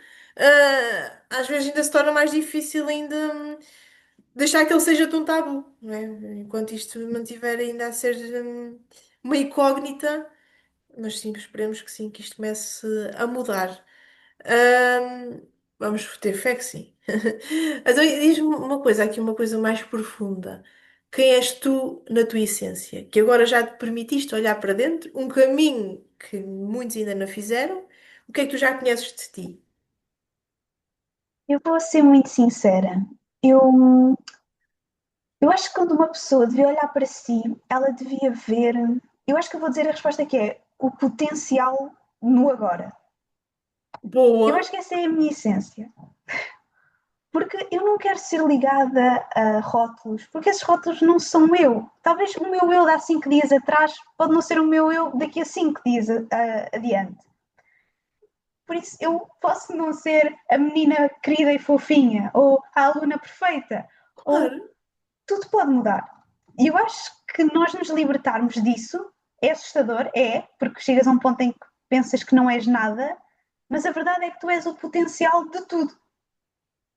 às vezes ainda se torna mais difícil ainda deixar que ele seja tão tabu, não é? Enquanto isto mantiver ainda a ser uma incógnita, mas sim, esperemos que sim, que isto comece a mudar. Vamos ter fé que sim. Então, diz-me uma coisa, aqui uma coisa mais profunda. Quem és tu na tua essência? Que agora já te permitiste olhar para dentro, um caminho que muitos ainda não fizeram. O que é que tu já conheces de ti? Eu vou ser muito sincera. Eu, eu acho que quando uma pessoa devia olhar para si, ela devia ver. Eu acho que eu vou dizer a resposta que é o potencial no agora. Eu acho Boa. que essa é a minha essência. Porque eu não quero ser ligada a rótulos, porque esses rótulos não são eu. Talvez o meu eu de há 5 dias atrás pode não ser o meu eu daqui a 5 dias adiante. Por isso eu posso não ser a menina querida e fofinha, ou a aluna perfeita, ou Claro. tudo pode mudar. E eu acho que nós nos libertarmos disso é assustador, é, porque chegas a um ponto em que pensas que não és nada, mas a verdade é que tu és o potencial de tudo,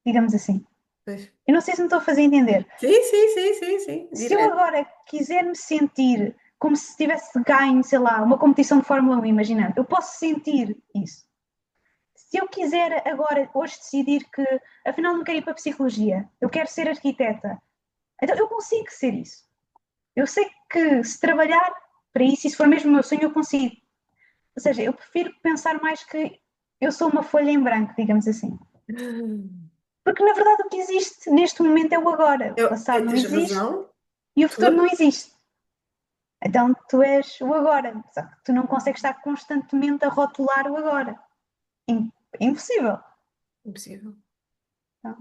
digamos assim. Pois. Eu não sei se me estou a fazer entender. Sim, sim, sim, sim, sim. Se eu Direto. agora quiser me sentir como se tivesse ganho, sei lá, uma competição de Fórmula 1, imaginando, eu posso sentir isso. Se eu quiser agora, hoje, decidir que afinal não quero ir para a psicologia, eu quero ser arquiteta, então eu consigo ser isso. Eu sei que se trabalhar para isso, e se for mesmo o meu sonho, eu consigo. Ou seja, eu prefiro pensar mais que eu sou uma folha em branco, digamos assim. Porque na verdade o que existe neste momento é o agora. O passado não Tens existe razão. e o futuro não Toda. existe. Então tu és o agora. Só que tu não consegues estar constantemente a rotular o agora. É impossível. Impossível. Então,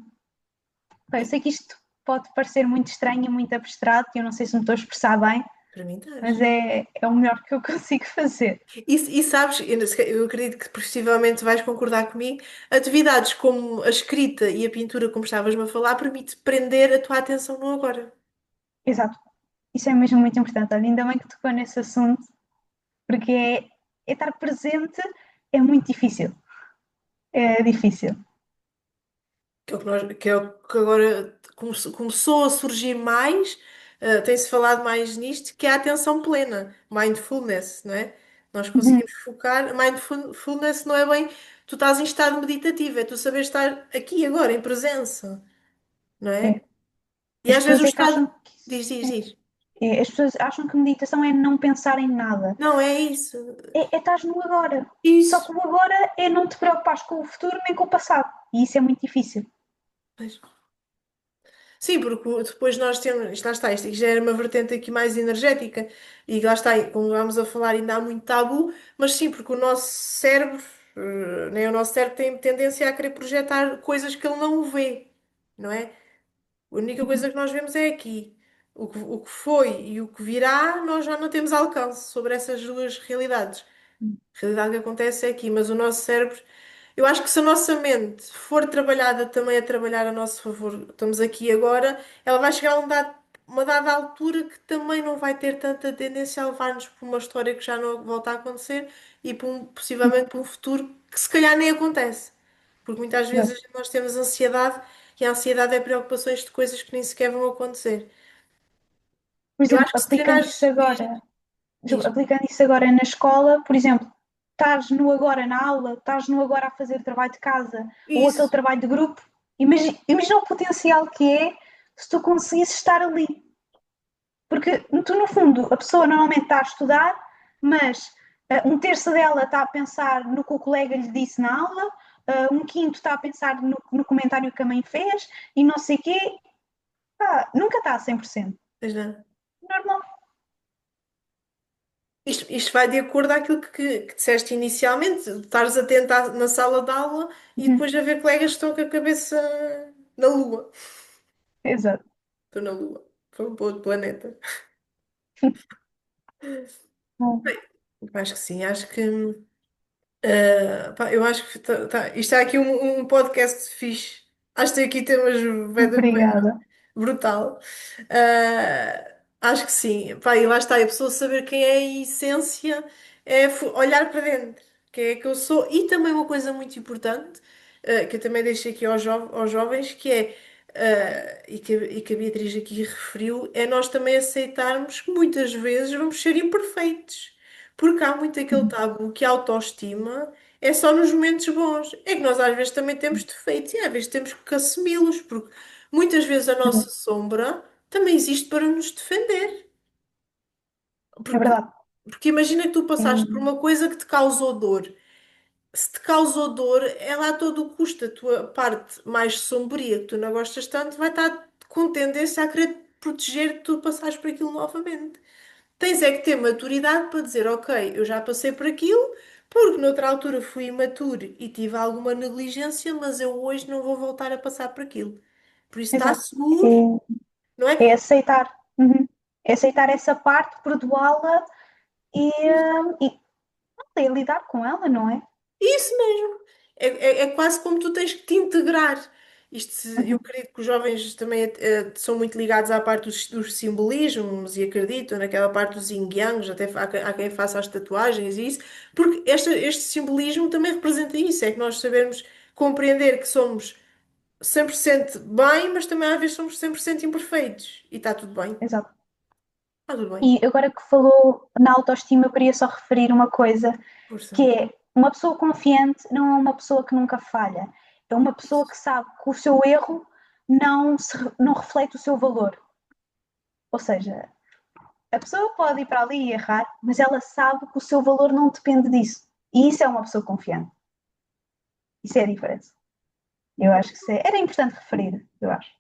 eu sei que isto pode parecer muito estranho e muito abstrato, e eu não sei se me estou a expressar bem, Para mim mas estás. é o melhor que eu consigo fazer. E sabes, eu acredito que possivelmente vais concordar comigo, atividades como a escrita e a pintura, como estavas-me a falar, permite prender a tua atenção no agora. Exato. Isso é mesmo muito importante. Olha, ainda bem que tocou nesse assunto, porque é estar presente é muito difícil. É difícil. Que é o que, que é o que agora começou a surgir mais, tem-se falado mais nisto, que é a atenção plena, mindfulness, não é? Nós Uhum. conseguimos focar, mindfulness não é bem tu estás em estado meditativo, é tu saber estar aqui agora, em presença, não É. é? E As às vezes pessoas o é que acham estado. que Diz, diz, é. diz. As pessoas acham que meditação é não pensar em nada. Não é isso. É estar no agora. Só Isso. que o agora é não te preocupares com o futuro nem com o passado. E isso é muito difícil. Pois. Sim, porque depois nós temos, isto lá está, isto já era uma vertente aqui mais energética, e lá está, e como vamos a falar, ainda há muito tabu, mas sim, porque o nosso cérebro, né, o nosso cérebro tem tendência a querer projetar coisas que ele não vê, não é? A única coisa que nós vemos é aqui. O que foi e o que virá, nós já não temos alcance sobre essas duas realidades. A realidade que acontece é aqui, mas o nosso cérebro, eu acho que se a nossa mente for trabalhada também a trabalhar a nosso favor, estamos aqui agora, ela vai chegar a uma dada altura que também não vai ter tanta tendência a levar-nos para uma história que já não volta a acontecer e possivelmente para um futuro que se calhar nem acontece. Porque muitas Exato. vezes nós temos ansiedade e a ansiedade é preocupações de coisas que nem sequer vão acontecer. Por Eu exemplo, acho que se treinares. Diz. aplicando isso agora na escola, por exemplo, estás no agora na aula, estás no agora a fazer trabalho de casa ou aquele Isso, trabalho de grupo, imagina o potencial que é se tu conseguisses estar ali. Porque tu, no fundo, a pessoa normalmente está a estudar, mas um terço dela está a pensar no que o colega lhe disse na aula, um quinto está a pensar no comentário que a mãe fez e não sei o quê. Nunca está a 100%. pois não. Normal. Isto vai de acordo àquilo que disseste inicialmente, estares atento na sala de aula e Uhum. depois a ver colegas que estão com a cabeça na Lua. Exato. Estou na Lua. Foi para outro planeta. Bom, Acho que sim, acho que. Pá, eu acho que isto é aqui um podcast fixe. Acho que tem aqui temas obrigada. brutal. Acho que sim. Pá, e lá está, a pessoa saber quem é a essência é olhar para dentro. Quem é que eu sou? E também uma coisa muito importante, que eu também deixei aqui aos jovens, que é, e que a Beatriz aqui referiu, é nós também aceitarmos que muitas vezes vamos ser imperfeitos. Porque há muito aquele Uhum. tabu que a autoestima é só nos momentos bons. É que nós às vezes também temos defeitos e às vezes temos que assumi-los, porque muitas vezes a nossa Exato. sombra também existe para nos defender. É Porque, verdade. porque imagina que tu passaste por Sim, uma coisa que te causou dor. Se te causou dor, é lá a todo o custo. A tua parte mais sombria, que tu não gostas tanto, vai estar com tendência a querer proteger que tu passares por aquilo novamente. Tens é que ter maturidade para dizer, ok, eu já passei por aquilo, porque noutra altura fui imaturo e tive alguma negligência, mas eu hoje não vou voltar a passar por aquilo. Por isso está exato. seguro, não É é? aceitar. Uhum. É aceitar essa parte, perdoá-la e lidar com ela, não é? Isso mesmo. É quase como tu tens que te integrar. Eu Uhum. acredito que os jovens também são muito ligados à parte dos simbolismos e acreditam naquela parte dos yin yang, até há quem faça as tatuagens e isso, porque este simbolismo também representa isso, é que nós sabemos compreender que somos 100% bem, mas também às vezes somos 100% imperfeitos. E está tudo bem. Exato. Está tudo bem. E agora que falou na autoestima, eu queria só referir uma coisa, Força. que é uma pessoa confiante não é uma pessoa que nunca falha, é uma pessoa que sabe que o seu erro não reflete o seu valor. Ou seja, a pessoa pode ir para ali e errar, mas ela sabe que o seu valor não depende disso. E isso é uma pessoa confiante. Isso é a diferença. Eu acho que era importante referir, eu acho.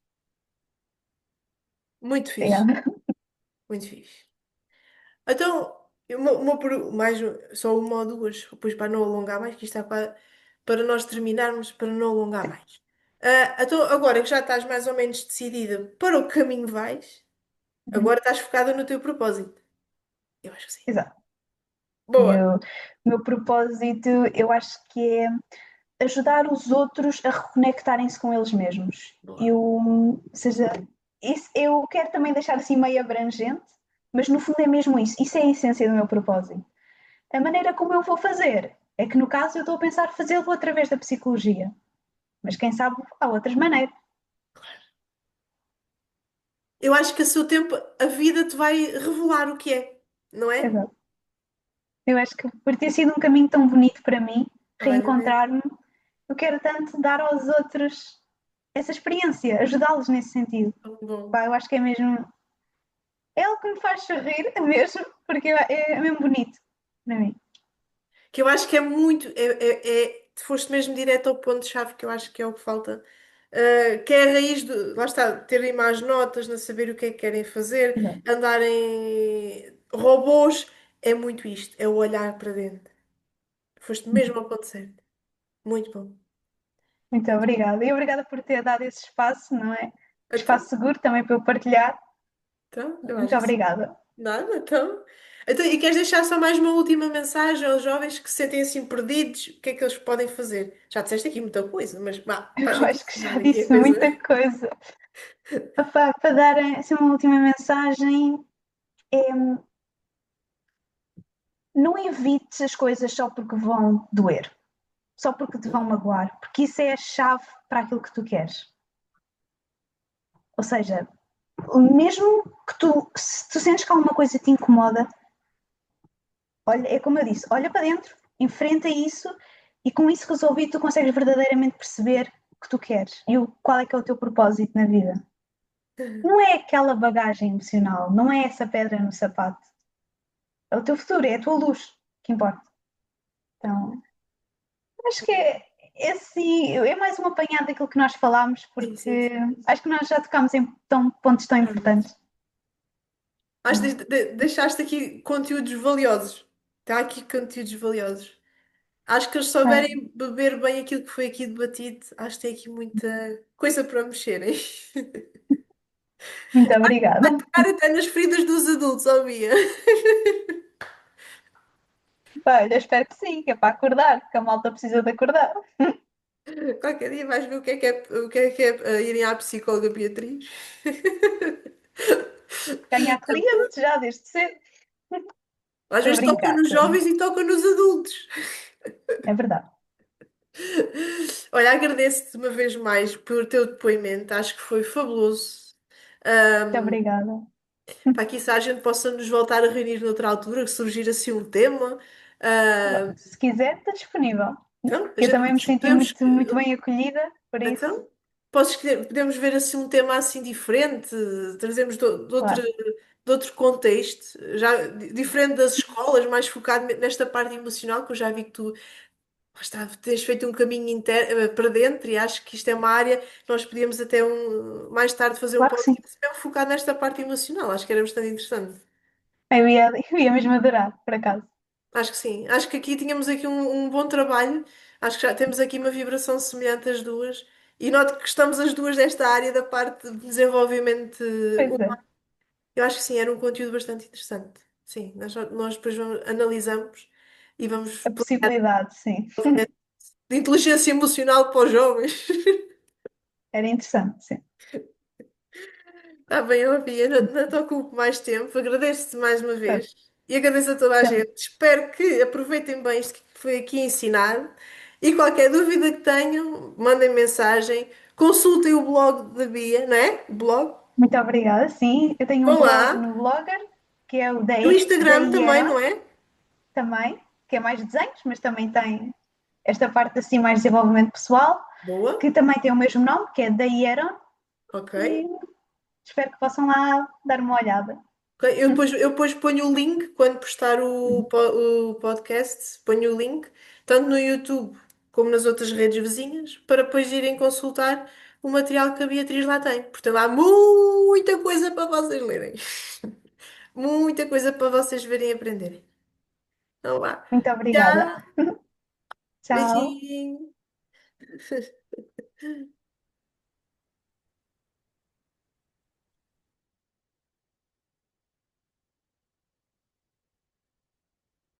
Muito fixe. Obrigada. Muito fixe. Então, só uma ou duas, depois para não alongar mais, que isto está para nós terminarmos, para não alongar mais. Então, agora que já estás mais ou menos decidida para o caminho vais, Uhum. agora estás focada no teu propósito. Eu acho que sim. Exato. Boa. O meu propósito, eu acho que é ajudar os outros a reconectarem-se com eles mesmos. Boa. Ou seja, eu quero também deixar assim meio abrangente, mas no fundo é mesmo isso. Isso é a essência do meu propósito. A maneira como eu vou fazer é que, no caso, eu estou a pensar fazê-lo através da psicologia. Mas quem sabe há outras maneiras. Eu acho que a seu tempo a vida te vai revelar o que é, não é? Exato. Eu acho que por ter sido um caminho tão bonito para mim, Vais a ver. reencontrar-me, eu quero tanto dar aos outros essa experiência, ajudá-los nesse sentido. Bom. Pá, eu acho que é mesmo. É algo que me faz sorrir mesmo, porque é mesmo bonito para mim. Que eu acho que é muito. Tu foste mesmo direto ao ponto-chave que eu acho que é o que falta. que é a raiz de, lá está, terem mais notas, não saber o que é que querem fazer, Exato. andarem robôs, é muito isto, é o olhar para dentro. Foste mesmo ao ponto certo. Muito bom. Muito obrigada. E obrigada por ter dado esse espaço, não é? Então, Espaço seguro também para eu partilhar. eu Muito acho que sim. obrigada. Nada, então. Então, e queres deixar só mais uma última mensagem aos jovens que se sentem assim perdidos? O que é que eles podem fazer? Já disseste aqui muita coisa, mas vá, para a Eu gente acho que encerrar já aqui a disse coisa. muita coisa. Epá, para dar assim, uma última mensagem, é, não evites as coisas só porque vão doer, só porque te vão magoar, porque isso é a chave para aquilo que tu queres. Ou seja, mesmo que se tu sentes que alguma coisa te incomoda, olha, é como eu disse, olha para dentro, enfrenta isso e com isso resolvido tu consegues verdadeiramente perceber o que tu queres e qual é que é o teu propósito na vida. Não é aquela bagagem emocional, não é essa pedra no sapato. É o teu futuro, é a tua luz que importa. Então, acho que é mais um apanhado daquilo que nós falámos, Sim, sim, porque sim. acho que nós já tocámos em pontos tão Realmente. importantes. Acho que deixaste aqui conteúdos valiosos. Está aqui conteúdos valiosos. Acho que eles Ah, souberem beber bem aquilo que foi aqui debatido. Acho que tem aqui muita coisa para mexerem. muito obrigada. Vai tocar até nas feridas dos adultos, ó Bia. Pá, eu espero que sim, que é para acordar, porque a malta precisa de acordar. Qualquer dia vais ver o que é irem à psicóloga Beatriz. Ganhar clientes já desde cedo. Às Estou a vezes toca brincar, nos estou a jovens brincar. e toca nos adultos. É verdade. Olha, agradeço-te uma vez mais pelo teu depoimento, acho que foi fabuloso. Muito obrigada. Para que isso a gente possa nos voltar a reunir noutra altura, que surgir assim um tema. Pronto, se quiser, está disponível. Então, a Eu gente também me senti podemos, muito bem acolhida, por isso, então, podemos ver assim um tema assim diferente, trazemos claro. de outro contexto, já diferente das escolas, mais focado nesta parte emocional, que eu já vi que tu lá está, tens feito um caminho para dentro e acho que isto é uma área que nós podíamos até mais tarde fazer um Claro que sim. podcast mesmo focado nesta parte emocional. Acho que era bastante interessante. Eu ia mesmo adorar, por acaso. Acho que sim. Acho que aqui tínhamos aqui um bom trabalho. Acho que já temos aqui uma vibração semelhante as duas. E noto que estamos as duas desta área da parte de desenvolvimento Pois humano. é, Eu acho que sim, era um conteúdo bastante interessante. Sim, nós depois analisamos e vamos a possibilidade, sim. de inteligência emocional para os jovens. Era interessante, sim. Está bem, ó Bia, não te ocupo mais tempo. Agradeço-te mais uma Pronto, vez e agradeço a toda a então, gente. Espero que aproveitem bem isto que foi aqui ensinado e qualquer dúvida que tenham, mandem mensagem, consultem o blog da Bia, não é? O blog. muito obrigada, sim. Eu tenho um Vão blog lá. no Blogger, que é o E o da Instagram também, Ieron, não é? também, que é mais desenhos, mas também tem esta parte assim mais desenvolvimento pessoal, Boa. que também tem o mesmo nome, que é da Ieron, Ok. e espero que possam lá dar uma olhada. Ok, eu depois ponho o link quando postar o podcast, ponho o link, tanto no YouTube como nas outras redes vizinhas, para depois irem consultar o material que a Beatriz lá tem. Porque tem lá muita coisa para vocês lerem, muita coisa para vocês verem e aprenderem. Então vá. Muito obrigada. Tchau, Tchau. beijinho.